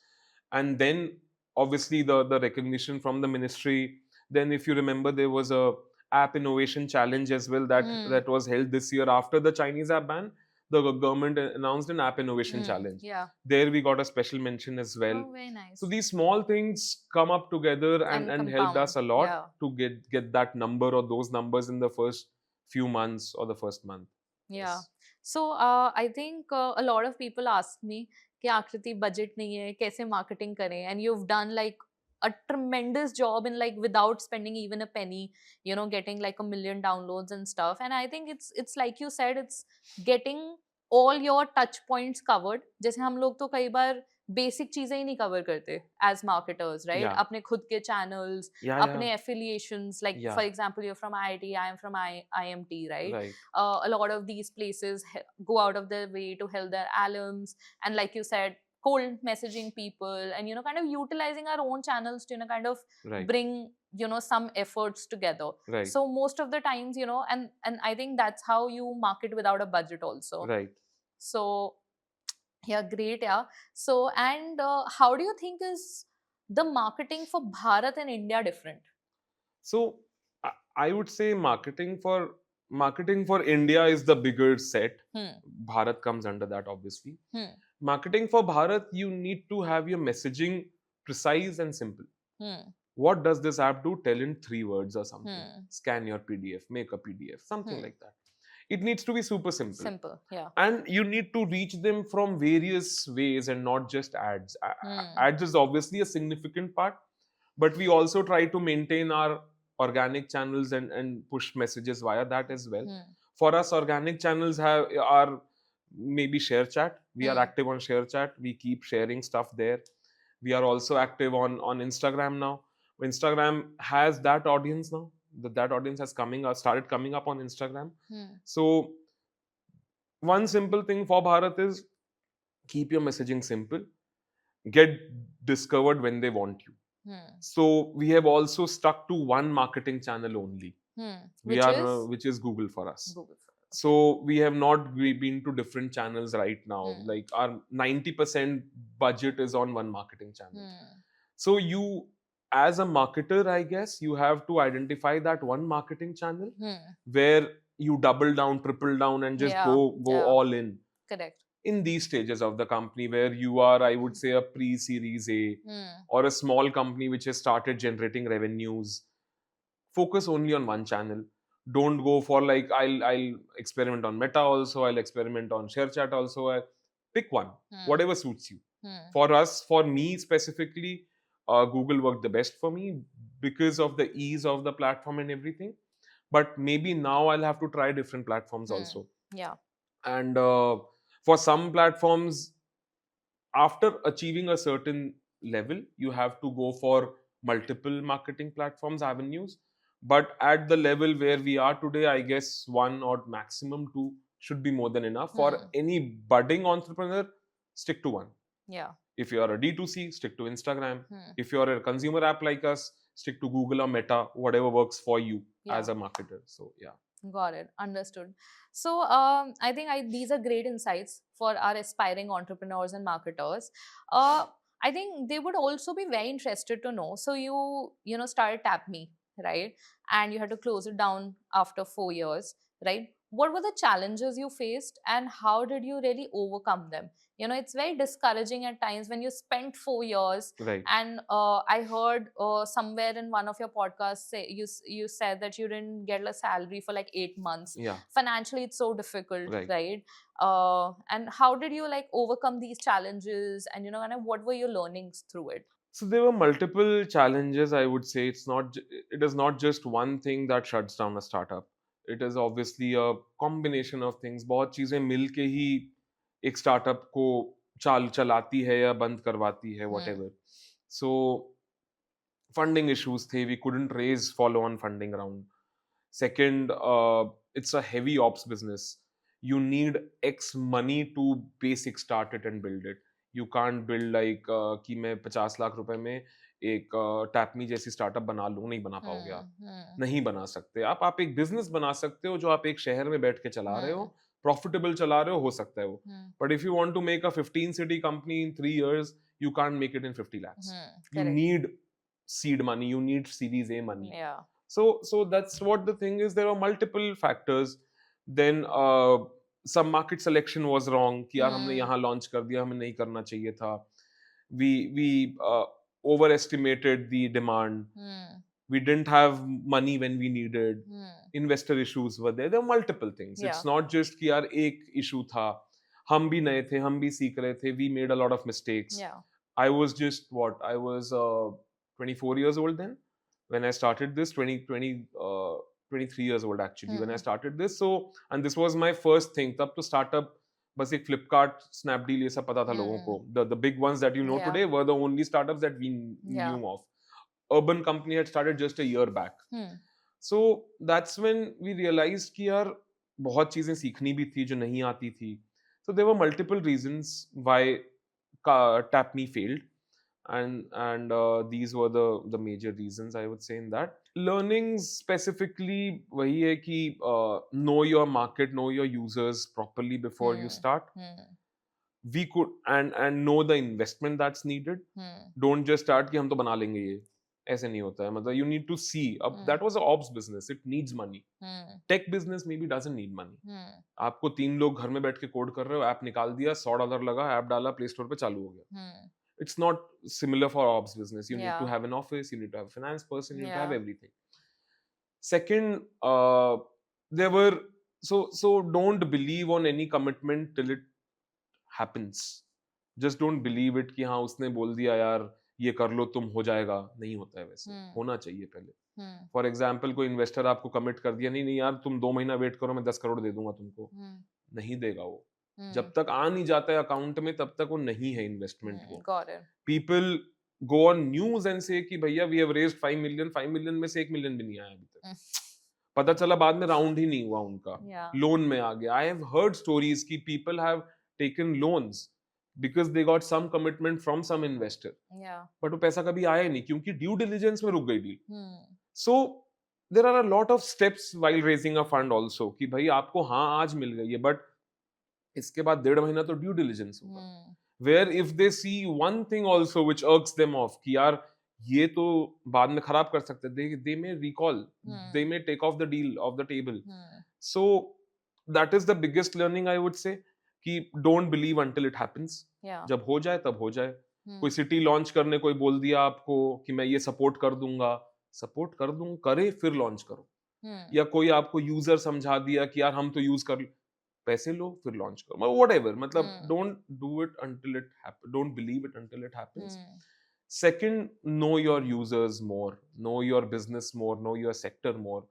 And then obviously the recognition from the ministry. Then if you remember, there was a app innovation challenge as well Hmm. that was held this year after the Chinese app ban. The government announced an app innovation Hmm. challenge. Yeah. There we got a special mention as well. Oh, very So nice. these small things come up together And and helped compound. us a lot Yeah. to get that number or those numbers in the first few months or the first month. Yeah. Yes. So I think a lot of people ask me कि आकृति budget नहीं है कैसे marketing करें, and you've done like a tremendous job in like without spending even a penny, you know, getting like 1 million downloads and stuff. And I think it's like you said, it's getting all your touch points covered. जैसे हम लोग तो कई बार basic चीजें ही नहीं cover करते as marketers, right? Yeah. अपने खुद के चैनल्स, Yeah. Yeah. अपने affiliations, like Yeah. for example you're from IIT, I am from IMT, right? Right. A lot of these places go out of their way to help their alums, and like you said, cold messaging people, and you know, kind of utilizing our own channels to, you know, kind of Right. bring, you know, some efforts together. Right. So most of the times, you know, and I think that's how you market without a budget also. Right. So yeah, great. Yeah. So, and how do you think is the marketing for Bharat and India different? So I would say marketing for India is the bigger set. Hmm. Bharat comes under that, obviously. Hmm. Marketing for Bharat, you need to have your messaging precise and simple. Hmm. What does this app do? Tell in 3 words or something. Hmm. Scan your PDF, make a PDF, something Hmm. like that. It needs to be super simple. Simple. Yeah. And you need to reach them from various ways and not just ads. Hmm. Ads is obviously a significant part, but we also try to maintain our organic channels and push messages via that as well. For us, organic channels have are maybe share chat. We are active on share chat. We keep sharing stuff there. We are also active on Instagram now. Instagram has that audience now. That audience has started coming up on Instagram. So one simple thing for Bharat is keep your messaging simple. Get discovered when they want you. So we have also stuck to one marketing channel only. Which is Which is Google for us. Google. So we have not been to different channels right now. Like our 90% budget is on one marketing channel. So you, as a marketer, I guess you have to identify that one marketing channel where you double down, triple down, and just go all in. Correct. In these stages of the company where you are, I would say, a pre-series A or a small company which has started generating revenues, focus only on one channel. Don't go for like I'll experiment on Meta also, I'll experiment on ShareChat also. Pick one, whatever suits you. For me specifically, Google worked the best for me because of the ease of the platform and everything. But maybe now I'll have to try different platforms also. Yeah. And for some platforms, after achieving a certain level, you have to go for multiple marketing platforms, avenues. But at the level where we are today, I guess one or maximum two should be more than enough. For any budding entrepreneur, stick to one. Yeah. If you are a D2C, stick to Instagram. If you are a consumer app like us, stick to Google or Meta, whatever works for you as a marketer. So yeah. Got it. Understood. So I think these are great insights for our aspiring entrepreneurs and marketers. I think they would also be very interested to know. So you started TapMe, right? And you had to close it down after 4 years, right? What were the challenges you faced and how did you really overcome them? It's very discouraging at times when you spent 4 years. Right. And I heard somewhere in one of your podcasts you said that you didn't get a salary for like 8 months. Yeah. Financially, it's so difficult, Right. And how did you like overcome these challenges? And and what were your learnings through it? So there were multiple challenges. I would say it is not just one thing that shuts down a startup. It is obviously a combination of things. बहुत चीजें मिल के ही एक startup को चलाती है या बंद करवाती है, whatever. So funding issues थे. We couldn't raise follow-on funding round. Second, it's a heavy ops business. You need X money to basic start it and build it. You can't build like कि मैं 50 लाख रुपए में एक टैपमी जैसी startup बना लूँ, नहीं बना पाओगे आप. नहीं बना सकते आप एक बिजनेस बना सकते हो जो आप एक शहर में बैठ के चला रहे हो, प्रॉफिटेबल चला रहे हो सकता है वो. But if you want to make a 15 city company in 3 years, you can't make it in 50 lakhs. You need seed money, you need series A money. Yeah. So that's what the thing is. There are multiple factors. Then some market selection was wrong कि यार हमने यहाँ launch कर दिया, हमें नहीं करना चाहिए था. We overestimated the demand. We didn't have money when we needed. Investor issues were there. There were multiple things. Yeah. It's not just कि यार एक issue था. हम भी नए थे, हम भी सीख रहे थे. We made a lot of mistakes. Yeah. I was 24 years old then when I started this. 23 years old actually when I started this. So and this was my first thing. तब तो startup बस एक Flipkart, Snapdeal ये सब पता था लोगों को. The big ones that you know today were the only startups that we knew of. Urban Company had started just a year back. So that's when we realized कि यार बहुत चीजें सीखनी भी थी जो नहीं आती थी. So there were multiple reasons why TapMe failed. And these were the major reasons I would say in that. Learnings specifically वही है कि know your market, know your users properly before you start. We could and know the investment that's needed. Don't just start कि हम तो बना लेंगे ये. ऐसे नहीं होता है. मतलब you need to see. That was a ops business. It needs money. Tech business maybe doesn't need money. आपको 3 लोग घर में बैठ के कोड कर रहे हो, ऐप निकाल दिया, $100 लगा, ऐप डाला, प्ले स्टोर पे चालू हो गया. It's not similar for ops business. You need to have an office, you need to have a finance person, you need to have everything. Second, there were so don't believe on any commitment till it happens. Just don't believe it कि हाँ उसने बोल दिया यार ये कर लो तुम हो जाएगा, नहीं होता है वैसे, होना चाहिए पहले। फॉर एग्जाम्पल कोई इन्वेस्टर आपको कमिट कर दिया, नहीं नहीं यार तुम 2 महीना वेट करो, मैं 10 करोड़ दे दूंगा तुमको, नहीं देगा वो। जब तक आ नहीं जाता है अकाउंट में तब तक वो नहीं है इन्वेस्टमेंट वो। Got it. People go on news and say कि भैया we have raised 5 million, 5 million में से 1 मिलियन भी नहीं आया अभी तक। पता चला बाद में राउंड ही नहीं हुआ उनका, Yeah. लोन में आ गया। आई हैव हर्ड स्टोरीज कि people have taken loans because they got some commitment from some investor, Yeah. But वो पैसा कभी आया ही नहीं क्योंकि ड्यू डिलिजेंस में रुक गई डील। So there are a lot of steps while raising a fund also कि भाई आपको हाँ आज मिल गई है, बट इसके बाद 1.5 महीना तो ड्यू डिलिजेंस होगा। Where if they see one thing also which irks them off कि यार ये तो बाद में खराब कर सकते, they may recall, they may take off the deal off the table. So that is the biggest learning I would say कि don't believe until it happens. Yeah. जब हो जाए तब हो जाए। कोई सिटी लॉन्च करने कोई बोल दिया आपको कि मैं ये सपोर्ट कर दूंगा, सपोर्ट कर दूं, करे फिर लॉन्च करो। या कोई आपको यूजर समझा दिया कि यार हम तो यूज कर, पैसे लो फिर लॉन्च करो, व्हाटएवर, मतलब don't do it until it happen, don't believe it until it happens. Second, know your users more, know your business more, know your sector more.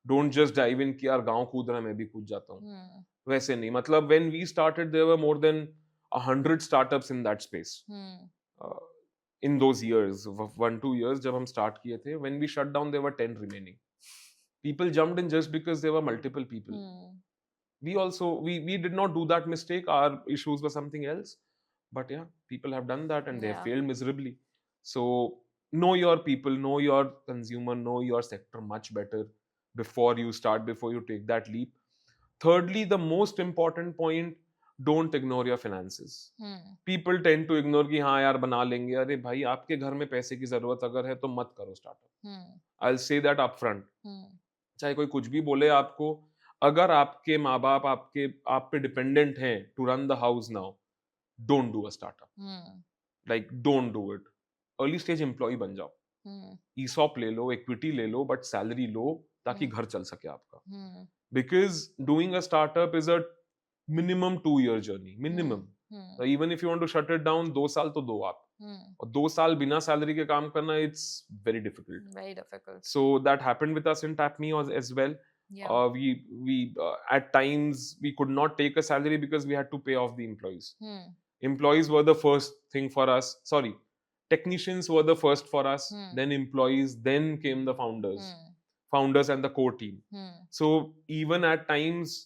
Don't just dive in कि यार गांव कूद रहा है मैं भी कूद जाता हूँ, वैसे नहीं। मतलब when we started there were more than 100 startups in that space. In those years, 1-2 years जब हम start किए थे, when we shut down there were 10 remaining. People jumped in just because there were multiple people. We did not do that mistake. Our issues were something else. But yeah, people have done that and they have failed miserably. So know your people, know your consumer, know your sector much better before you start, before you take that leap. Thirdly, the most important point, don't ignore your finances. People tend to ignore कि हाँ यार बना लेंगे, अरे भाई आपके घर में पैसे की जरूरत अगर है तो मत करो startup. I'll say that upfront. चाहे कोई कुछ भी बोले आपको, अगर आपके माँ बाप आप पे डिपेंडेंट हैं to run the house now, don't do a startup. Like don't do it. Early stage employee बन जाओ, ESOP ले लो, equity ले लो, but salary लो ताकि घर चल सके आपका। Because doing a startup is a minimum 2 year journey, minimum. Even if you want to shut it down, 2 साल तो दो आप, और 2 साल बिना सैलरी के काम करना, it's very difficult. Very difficult. So that happened with us in TapMe as well. Yeah. We at times we could not take a salary because we had to pay off the employees. Employees were the first thing for us. Sorry, technicians were the first for us. Then employees. Then came the founders and the core team. So even at times,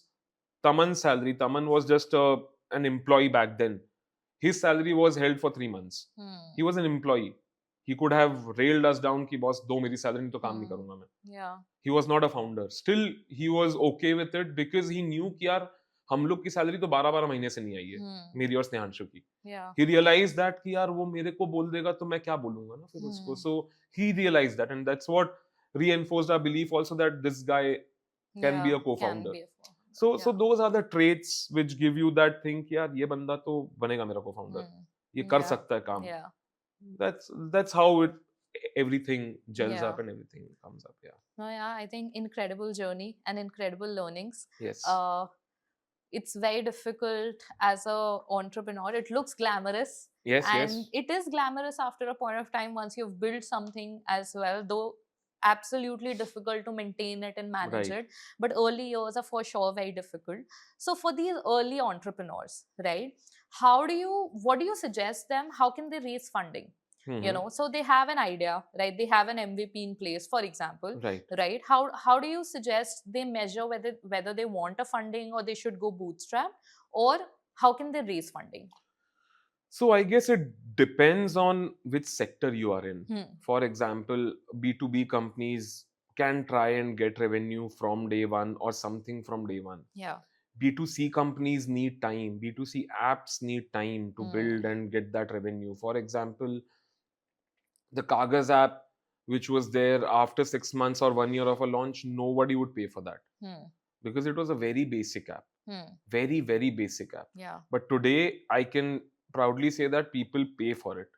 Taman's salary, Taman was just an employee back then. His salary was held for 3 months. He was an employee. He could have railed us down कि boss दो मेरी salary नहीं तो काम नहीं करूंगा मैं. Yeah. He was not a founder. Still he was okay with it because he knew कि यार हम लोग की सैलरी तो 12-12 महीने से नहीं आई है, मेरी और स्नेहांशु की। He realized that कि यार वो मेरे को बोल देगा तो मैं क्या बोलूंगा ना फिर उसको। So he realized that, and that's what reinforced our belief also that this guy can be a co-founder. So those are the traits which give you that thing कि यार ये बंदा तो बनेगा मेरा co-founder, ये कर सकता है काम। That's how everything gels up and everything comes up. No, yeah, I think incredible journey and incredible learnings. Yes. It's very difficult as a entrepreneur. It looks glamorous. Yes, and it is glamorous after a point of time once you've built something as well, though absolutely difficult to maintain it and manage it. But early years are for sure very difficult. So for these early entrepreneurs, right, what do you suggest them? How can they raise funding? You know, so they have an idea, right? They have an MVP in place, for example, right? How do you suggest they measure whether they want a funding or they should go bootstrap, or how can they raise funding? So I guess it depends on which sector you are in. For example, B2B companies can try and get revenue from day one or something from day one. Yeah. B2C companies need time. B2C apps need time to build and get that revenue. For example, the Kagaz app, which was there after 6 months or 1 year of a launch, nobody would pay for that. Because it was a very basic app. Very, very basic app. Yeah. But today, I can proudly say that people pay for it.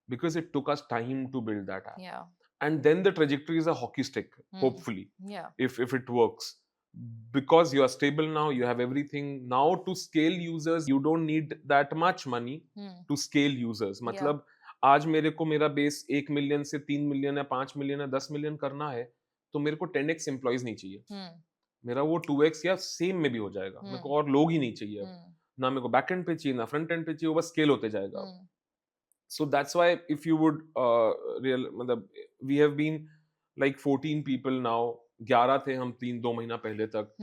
Because it took us time to build that app. Yeah. And then the trajectory is a hockey stick, hopefully. Yeah. If it works. Because you are stable now, you have everything. Now to scale users, you don't need that much money to scale users. मतलब आज मेरे को मेरा base 1 million से 3 million है, 5 million है, 10 million करना है, तो मेरे को 10x एम्प्लॉइज नहीं चाहिए। मेरा वो 2x या सेम में भी हो जाएगा। मेरे को और लोग ही नहीं चाहिए अब। ना मेरे को बैक एंड पे चाहिए, ना फ्रंट एंड पे चाहिए, वो बस स्केल होते जाएगा अब। So that's why if you would मतलब we have been like 14 people now, 11 थे हम 2 महीना पहले तक।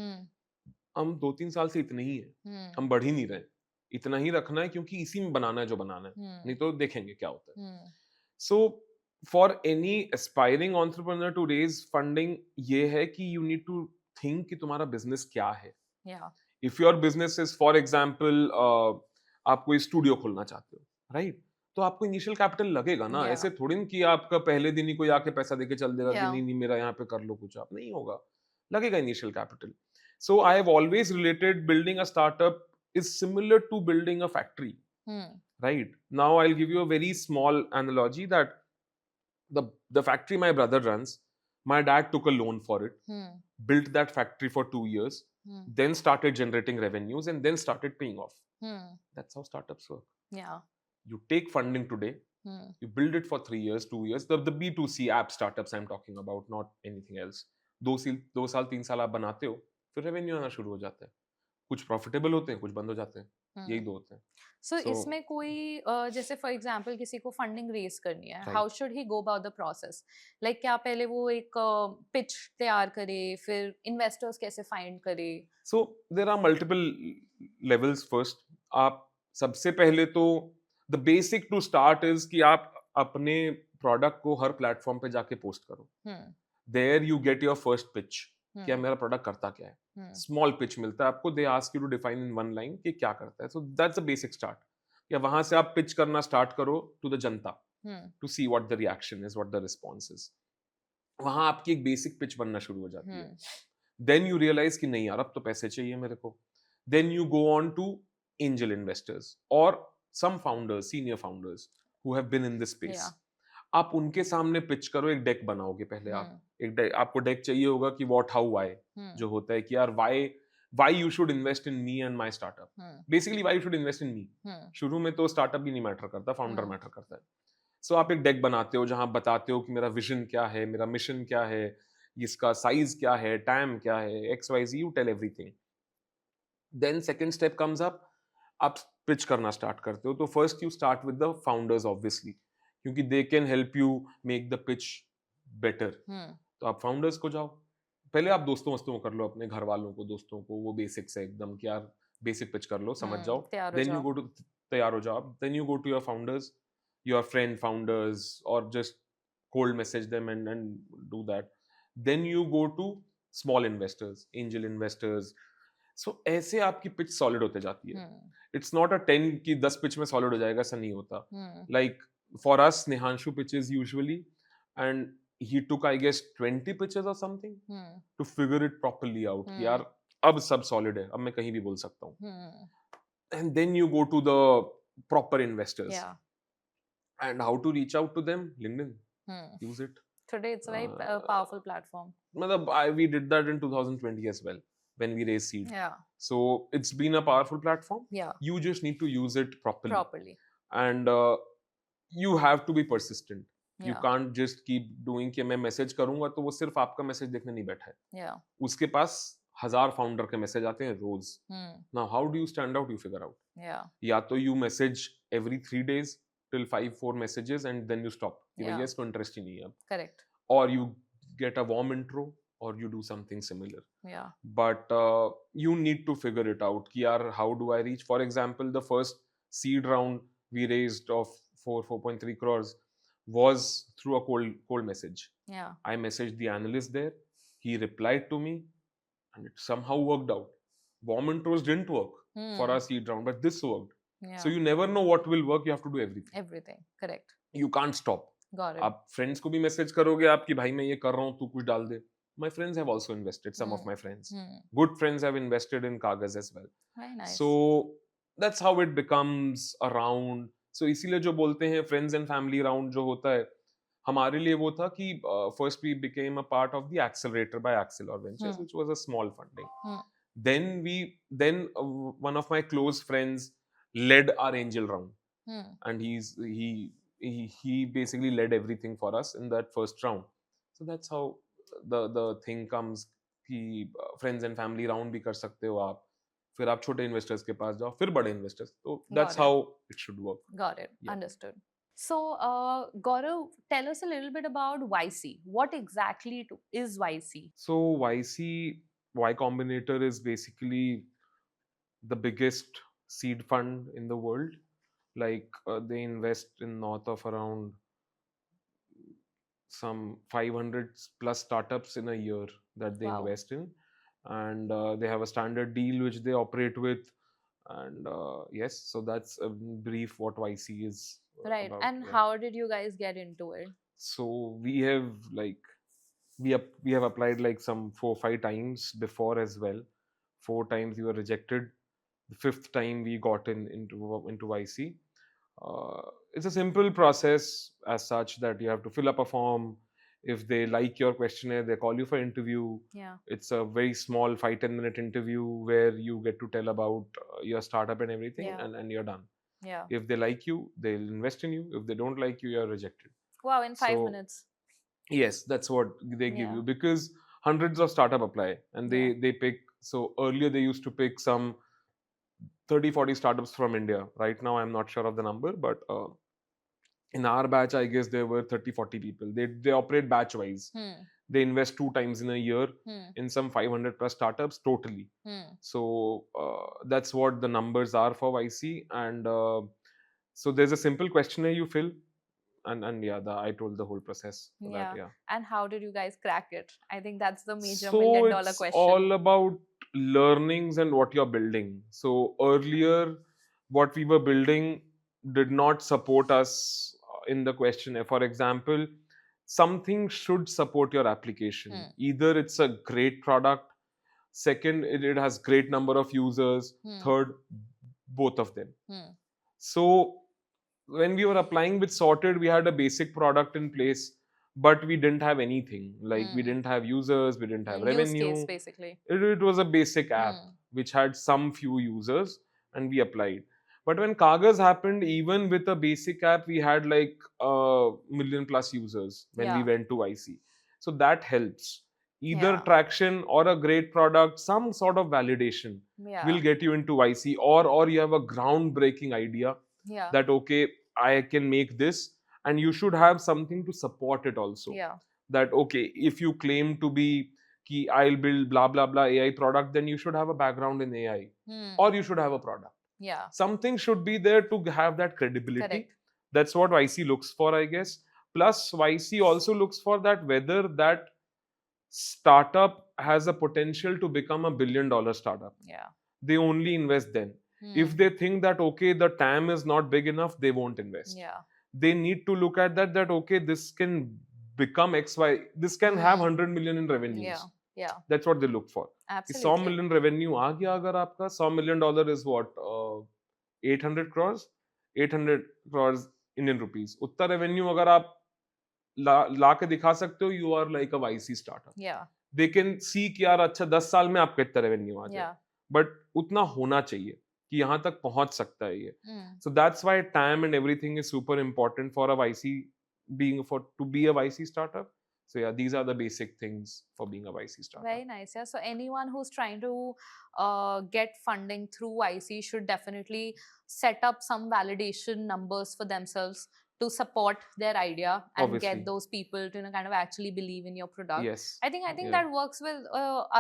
हम 2-3 साल से इतने ही हैं, हम बढ़ ही नहीं रहे। इतना ही रखना है क्योंकि इसी में बनाना है जो बनाना है, नहीं तो देखेंगे क्या होता है। So for any aspiring entrepreneur to raise funding, ये है कि यू नीड टू थिंक कि तुम्हारा बिजनेस क्या है। If your business is for example आप कोई स्टूडियो खोलना चाहते हो, राइट? तो आपको इनिशियल कैपिटल लगेगा ना। Yeah. ऐसे थोड़ी न कि आपका पहले दिन ही कोई आके पैसा देके चल देगा कि Yeah. नहीं नहीं मेरा यहाँ पे कर लो कुछ, आप नहीं होगा, लगेगा initial capital. So I have always related building a startup is similar to building a factory, right? Now I'll give you a very small analogy that the factory my brother runs, my dad took a loan for it, built that factory for 2 years, then started generating revenues and then started paying off. That's how startups work. Yeah. You take funding today, you build it for 3 years, 2 years. The B2C app startups I'm talking about, not anything else. 2 साल 3 साल आप बनाते हो, फिर revenue आना शुरू हो जाता है। कुछ प्रॉफिटेबल होते हैं, कुछ बंद हो जाते हैं। यही दो होते हैं। सो इसमें कोई जैसे फॉर एग्जांपल किसी को फंडिंग रेज करनी है, Right. How should he go about the process? Like क्या पहले वो एक पिच तैयार करे, फिर इन्वेस्टर्स कैसे फाइंड करे? So there are multiple levels first. आप सबसे पहले तो the basic to start is कि आप अपने प्रोडक्ट को हर प्लेटफॉर्म पे जाके पोस्ट करो। There you get your first pitch. क्या मेरा प्रोडक्ट करता क्या है? स्मॉल पिच मिलता है आपको, they ask you to define in one line कि क्या करता है। So that's a basic start. या वहां से आप पिच करना स्टार्ट करो टू द जनता, to see what the reaction is, what the response is. वहां आपकी एक बेसिक पिच बनना शुरू हो जाती है। देन यू रियलाइज कि नहीं यार अब तो पैसे चाहिए मेरे को। Then you go on to angel investors और some founders, senior founders who have been in this space. आप उनके सामने पिच करो, एक डेक बनाओगे पहले आप। आपको डेक चाहिए होगा कि व्हाट हाउ व्हाई, जो होता है कि यार why you should invest in me and my startup. Basically why you should invest in me. शुरू में तो स्टार्टअप भी नहीं मैटर करता, फाउंडर मैटर करता है। सो आप एक डेक बनाते हो जहां बताते हो कि मेरा विजन क्या है, मेरा मिशन क्या है, इसका साइज क्या है, टाइम क्या है, X Y Z, you tell everything. Then second step comes up, आप पिच करना स्टार्ट करते हो। तो first you start with the founders obviously, क्योंकि they can help you make the pitch better. तो आप फाउंडर्स को जाओ, पहले आप दोस्तों वस्तों को कर लो, अपने घर वालों को, दोस्तों को, वो बेसिक्स है एकदम कि यार बेसिक पिच कर लो, समझ जाओ। देन यू गो टू, तैयार हो जाओ, then you go to your founders, your friend founders, और just cold message them and do that. Then you go to small investors, angel investors. So ऐसे आपकी pitch solid होते जाती है। It's not a 10 की 10 पिच में solid हो जाएगा, ऐसा नहीं होता। Like for us, Nehanshu pitches usually, and he took, I guess, 20 pitches or something to figure it properly out कि यार अब सब solid है, अब मैं कहीं भी बोल सकता हूँ। And then you go to the proper investors. And how to reach out to them? LinkedIn. Use it. Today it's a very powerful platform. मतलब we did that in 2020 as well when we raised seed. So it's been a powerful platform. You just need to use it properly. And you have to be persistent. You can't just keep doing कि मैं message करूंगा तो वो सिर्फ आपका message देखने नहीं बैठा है। उसके पास 1000 फाउंडर के मैसेज आते हैं रोज। Now how do you stand out? You figure out. या तो you message every 3 days till 5-4 messages and then you stop कि भैया इसको इंटरेस्ट ही नहीं है अब। Correct. Or you get a warm intro or you do something similar. But you need to figure it out कि यार how do I reach? For example, the first seed round we raised of 4.3 crores was through a cold message. I messaged the analyst there, he replied to me, and it somehow worked out. Warm intros didn't work for our seed round, but this worked. So you never know what will work, you have to do everything. Correct. You can't stop. Got it. आप friends को भी message करोगे आपकी भाई मैं ये कर रहा हूँ तू कुछ डाल दे। My friends have also invested, some of my friends. Good friends have invested in Kagaz as well. Very nice. So that's how it becomes around. So इसीलिए जो बोलते हैं फ्रेंड्स एंड फैमिली राउंड जो होता है, हमारे लिए वो था कि first we became a part of the accelerator by Accel और ventures which was a small funding. then one of my close friends led our angel round, and he he basically led everything for us in that first round. So that's how the thing comes कि friends and family round भी कर सकते हो आप, फिर आप छोटे investors के पास जाओ, फिर बड़े investors. So that's Got it. how it should work. Got it. Yeah. Understood. So, Gaurav, tell us a little bit about YC. What exactly is YC? So Y Combinator is basically the biggest seed fund in the world. Like they invest in north of around some 500 plus startups in a year that they Wow. invest in, and they have a standard deal which they operate with. And yes, so that's a brief what YC is Right. about. And Yeah. how did you guys get into it? So we have like we have applied like some 4 5 times before as well. 4 times we were rejected. The fifth time we got into YC. It's a simple process as such that you have to fill up a form. If they like your questionnaire, they call you for interview. Yeah. It's a very small 5 10 minute interview where you get to tell about your startup and everything, Yeah. and you're done. Yeah. If they like you, they'll invest in you. If they don't like you, you're rejected. Wow, in 5 So minutes. yes, that's what they give Yeah. you, because hundreds of startup apply and Yeah. they pick. So earlier they used to pick some 30 40 startups from India. Right now I'm not sure of the number, but in our batch I guess there were 30 40 people. They operate batch wise. Hmm. They invest 2 times in a year Hmm. in some 500 plus startups totally. Hmm. So that's what the numbers are for YC. And so there's a simple questionnaire you fill, and yeah, I told the whole process for Yeah. that. Yeah. And how did you guys crack it? I think that's the major So $1,000,000 it's question. all about learnings and what you're building. So earlier, what we were building did not support us in the questionnaire. For example, something should support your application. Hmm. Either it's a great product, second, it has great number of users, Hmm. third, both of them. Hmm. So when we were applying with Sorted, we had a basic product in place, but we didn't have anything. Like we Hmm. didn't have users, we didn't have Use revenue. case, basically. It was a basic app Hmm. which had some few users, and we applied. But when Kagaz happened, even with a basic app, we had like a million plus users when we Yeah. went to IC. So that helps. Either Yeah. traction or a great product, some sort of validation Yeah. will get you into IC, or you have a groundbreaking idea Yeah. that okay, I can make this, and you should have something to support it also. Yeah. That okay, if you claim to be ki I'll build blah blah blah AI product, then you should have a background in AI, Hmm. or you should have a product. Yeah. Something should be there to have that credibility. Correct. That's what YC looks for, I guess. Plus, YC also looks for that whether that startup has a potential to become a $1 billion startup. Yeah. They only invest then. Hmm. If they think that okay, the TAM is not big enough, they won't invest. Yeah. They need to look at that okay, this can become XY, this can have 100 million in revenues. Yeah. Yeah. That's what they look for. कि 100 Absolutely. million revenue आ गया अगर आपका, $100 million is what, 800 crores 800 crores Indian rupees. उतना revenue अगर आप ला के दिखा सकते हो, you are like a YC startup. Yeah. They can see कि यार अच्छा 10 साल में आपका इतना revenue आ जाए. Yeah. But उतना होना चाहिए कि यहाँ तक पहुंच सकता है ये. Hmm. So that's why TAM and everything is super important for a YC to be a YC startup. So yeah, these are the basic things for being a YC startup. Very nice. Yeah. So anyone who's trying to get funding through YC should definitely set up some validation numbers for themselves to support their idea and Obviously. get those people to kind of actually believe in your product. Yes. I think Yeah. that works with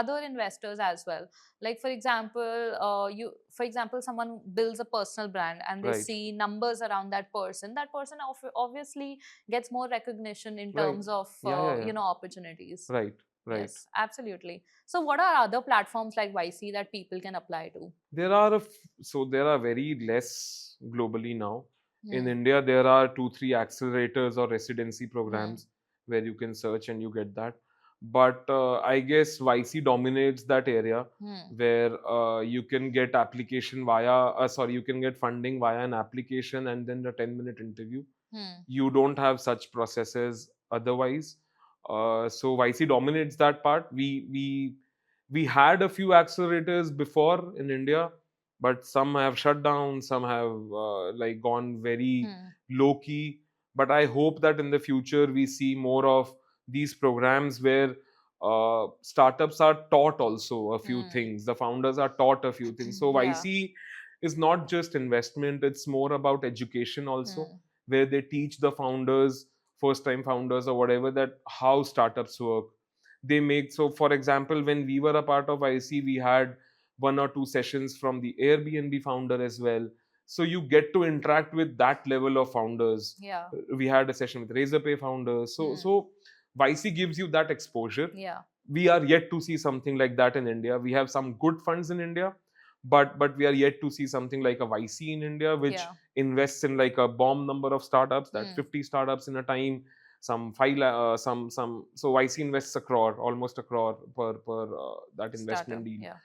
other investors as well. Like for example, someone builds a personal brand and they Right. see numbers around that person. That person obviously gets more recognition in Right. terms of Yeah. opportunities. Right. Right. Yes, absolutely. So what are other platforms like YC that people can apply to? There are there are very less globally now. In Hmm. India, there are 2 3 accelerators or residency programs where you can search and you get that. But I guess YC dominates that area Hmm. where you can get application you can get funding via an application and then the 10-minute interview. Hmm. You don't have such processes otherwise. So YC dominates that part. We had a few accelerators before in India, but some have shut down, some have like gone very Hmm. low key. but I hope that in the future we see more of these programs where startups are taught also a few Hmm. things. The founders are taught a few things. So Yeah. YC is not just investment; it's more about education also, Hmm. where they teach the founders, first-time founders or whatever, that how startups work. They make, so for example, when we were a part of YC, we had one or two sessions from the Airbnb founder as well. So you get to interact with that level of founders. Yeah. We had a session with Razorpay founders. So Hmm. so YC gives you that exposure. Yeah. We are yet to see something like that in India. We have some good funds in India, but we are yet to see something like a YC in India, which Yeah. invests in like a bomb number of startups, that Hmm. 50 startups in a time, some some. So YC invests a crore, almost a crore per that investment Startup. deal. Yeah.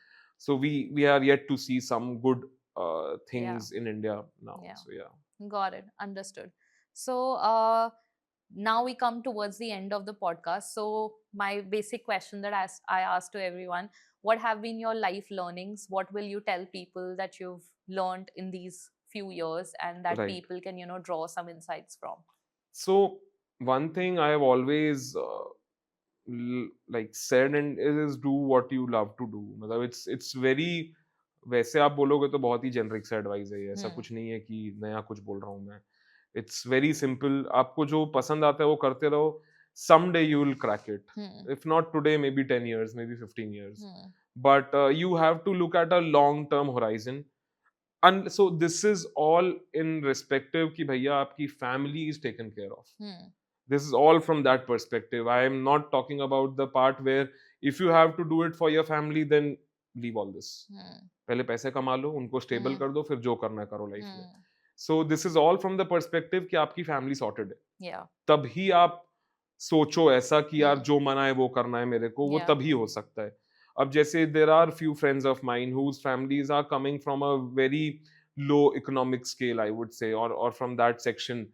So we are yet to see some good Yeah. things in India now. Yeah. So yeah. Got it. Understood. So now we come towards the end of the podcast. So my basic question that I ask to everyone: what have been your life learnings? What will you tell people that you've learned in these few years, and that Right. people can draw some insights from? So one thing I have always like said and is do what you love to do. मतलब it's very, वैसे आप बोलोगे तो बहुत ही generic सा advice है ये, ऐसा Hmm. कुछ नहीं है कि नया कुछ बोल रहा हूँ मैं. It's very simple. आपको जो पसंद आता है वो करते रहो. Someday you will crack it. Hmm. If not today, maybe 10 years, maybe 15 years. Hmm. But you have to look at a long term horizon. And so this is all in respective कि भैया आपकी family is taken care of. Hmm. This is all from that perspective. I am not talking about the part where if you have to do it for your family, then leave all this. Hmm. पहले पैसे कमा लो, उनको stable Hmm. कर दो, फिर जो करना है करो लाइफ में. Hmm. So this is all from the perspective कि आपकी फैमिली सॉर्टेड है. Yeah. तभी आप सोचो ऐसा कि यार Hmm. जो मना है वो करना है मेरे को, वो Yeah. तभी हो सकता है. अब जैसे there are few friends of mine whose families are coming from a very low economic scale, I would say, और from that section.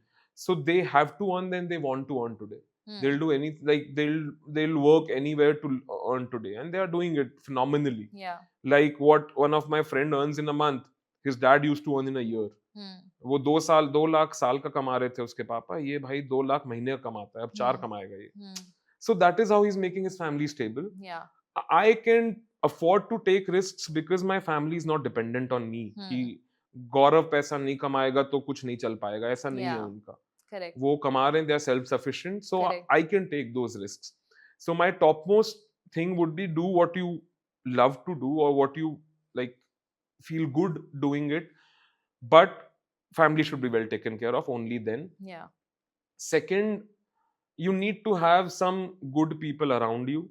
So they have to earn, then they want to earn today. They'll Hmm. do any, like they'll work anywhere to earn today, and they are doing it phenomenally. Yeah. Like what one of my friend earns in a month, his dad used to earn in a year. Hmm. वो 2 लाख साल का कमा रहे थे उसके पापा, ये भाई 2 लाख महीने का कमाता है, अब 4 Hmm. कमाएगा ये. Hmm. So that is how he's making his family stable. Yeah. I can afford to take risks because my family is not dependent on me. कि Hmm. गौरव पैसा नहीं कमाएगा तो कुछ नहीं चल पाएगा, ऐसा नहीं है Yeah. उनका. Correct. वो कमा रहे हैं, they are self sufficient, so Correct. I can take those risks. So my topmost thing would be do what you love to do or what you like feel good doing it, but family should be well taken care of only then. Yeah. Second, you need to have some good people around you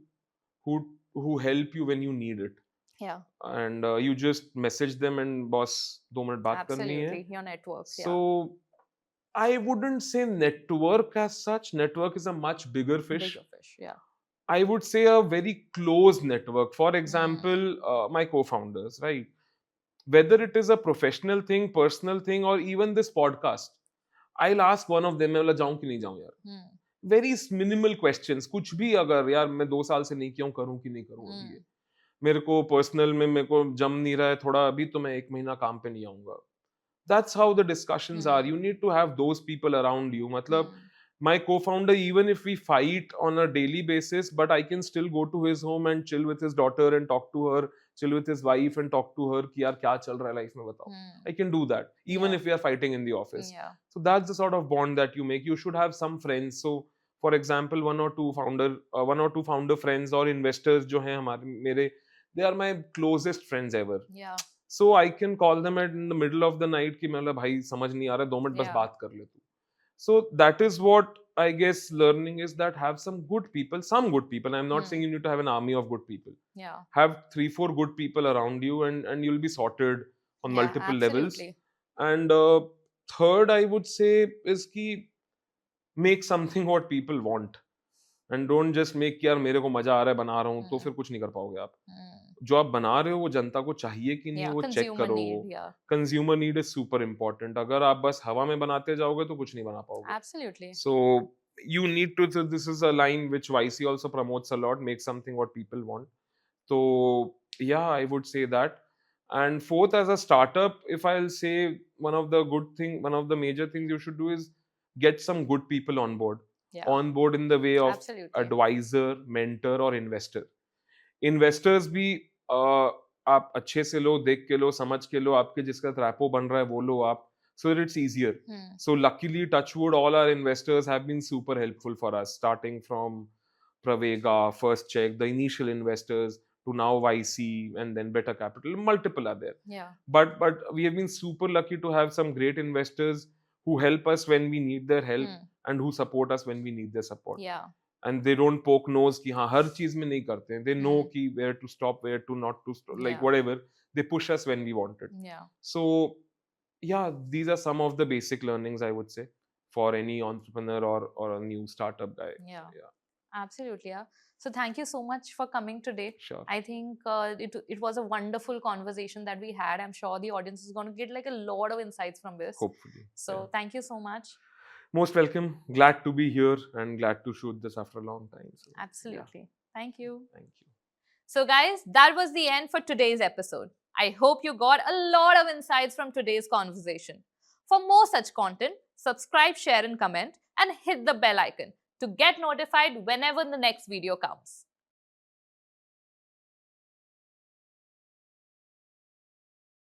who help you when you need it. Yeah. And you just message them and boss 2 minute बात करनी है. Absolutely. Your networks. So I wouldn't say network as such. Network is a much bigger Yeah. fish. Bigger fish. Yeah. I would say a very close network. For Hmm. example, my co-founders, right? Whether it is a professional thing, personal thing, or even this podcast, I'll ask one of them, मैं बोला जाऊं कि नहीं जाऊं यार. Hmm. Very minimal questions. कुछ भी अगर यार मैं 2 साल से नहीं किया हूं, करूं कि नहीं करूं अभी Hmm. ये. मेरे को पर्सनल में मेरे को जम नहीं रहा है थोड़ा अभी, तो मैं 1 महीना काम पे नहीं आऊंगा. That's how the discussions are. You need to have those people around you. Matlab, Hmm. my co-founder, even if we fight on a daily basis, but I can still go to his home and chill with his daughter and talk to her, chill with his wife and talk to her कि यार क्या चल रहा है life में बताओ. Hmm. I can do that even Yeah. if we are fighting in the office. Yeah. So that's the sort of bond that you make. You should have some friends. So for example, one or two founder friends or investors जो हैं हमारे मेरे, they are my closest friends ever. Yeah. So I can call them at in the middle of the night कि मैं बोला भाई समझ नहीं आ रहा है, 2 मिनट बस Yeah. बात कर ले तू. So that is what I guess learning is, that have some good people, I'm not Hmm. saying you need to have an army of good people. Yeah. Have 3-4 good people around you, and you'll be sorted on Yeah. multiple levels. Absolutely. And third I would say is कि make something what people want, and don't just make कि यार मेरे को मजा आ रहा है बना रहा हूँ, तो Hmm. फिर कुछ नहीं कर पाओगे आप. Hmm. जो आप बना रहे हो वो जनता को चाहिए कि नहीं, Yeah. वो चेक Consumer करो. need. Yeah. Consumer need is super important. अगर आप बस हवा में बनाते जाओगे तो कुछ नहीं बना पाओगे. Absolutely. So you need to, so this is a line which YC also promotes a lot, make something what people want. So yeah, I would say that. And fourth, as a startup, if I'll say one of the major things you should do is get some good people on board. Yeah. On board in the way of Absolutely. advisor, mentor or investor. Investors भी आप अच्छे से लो, देख के लो, समझ के लो, आपके जिसका ट्रैपो बन रहा है वो लो आप, so that it's easier. Hmm. So luckily, touchwood, all our investors have been super helpful for us, starting from Pravega, First Check, the initial investors, to now YC and then Better Capital. Multiple are there. Yeah. But we have been super lucky to have some great investors who help us when we need their help Hmm. and who support us when we need their support. Yeah. And they don't poke nose कि हाँ हर चीज में नहीं करते हैं. They know Hmm. कि where to stop, where to not to stop, like Yeah. whatever. They push us when we want it. Yeah. So yeah, these are some of the basic learnings I would say for any entrepreneur or a new startup guy. Yeah. Yeah, Absolutely. Yeah. So thank you so much for coming today. sure. I think it was a wonderful conversation that we had. I'm sure the audience is going to get like a lot of insights from this. Hopefully. So yeah. thank you so much. Most welcome. Glad to be here and glad to shoot this after a long time. So, yeah, Absolutely. Thank you. thank you. So, guys, that was the end for today's episode. I hope you got a lot of insights from today's conversation. For more such content, subscribe, share, and comment, and hit the bell icon to get notified whenever the next video comes.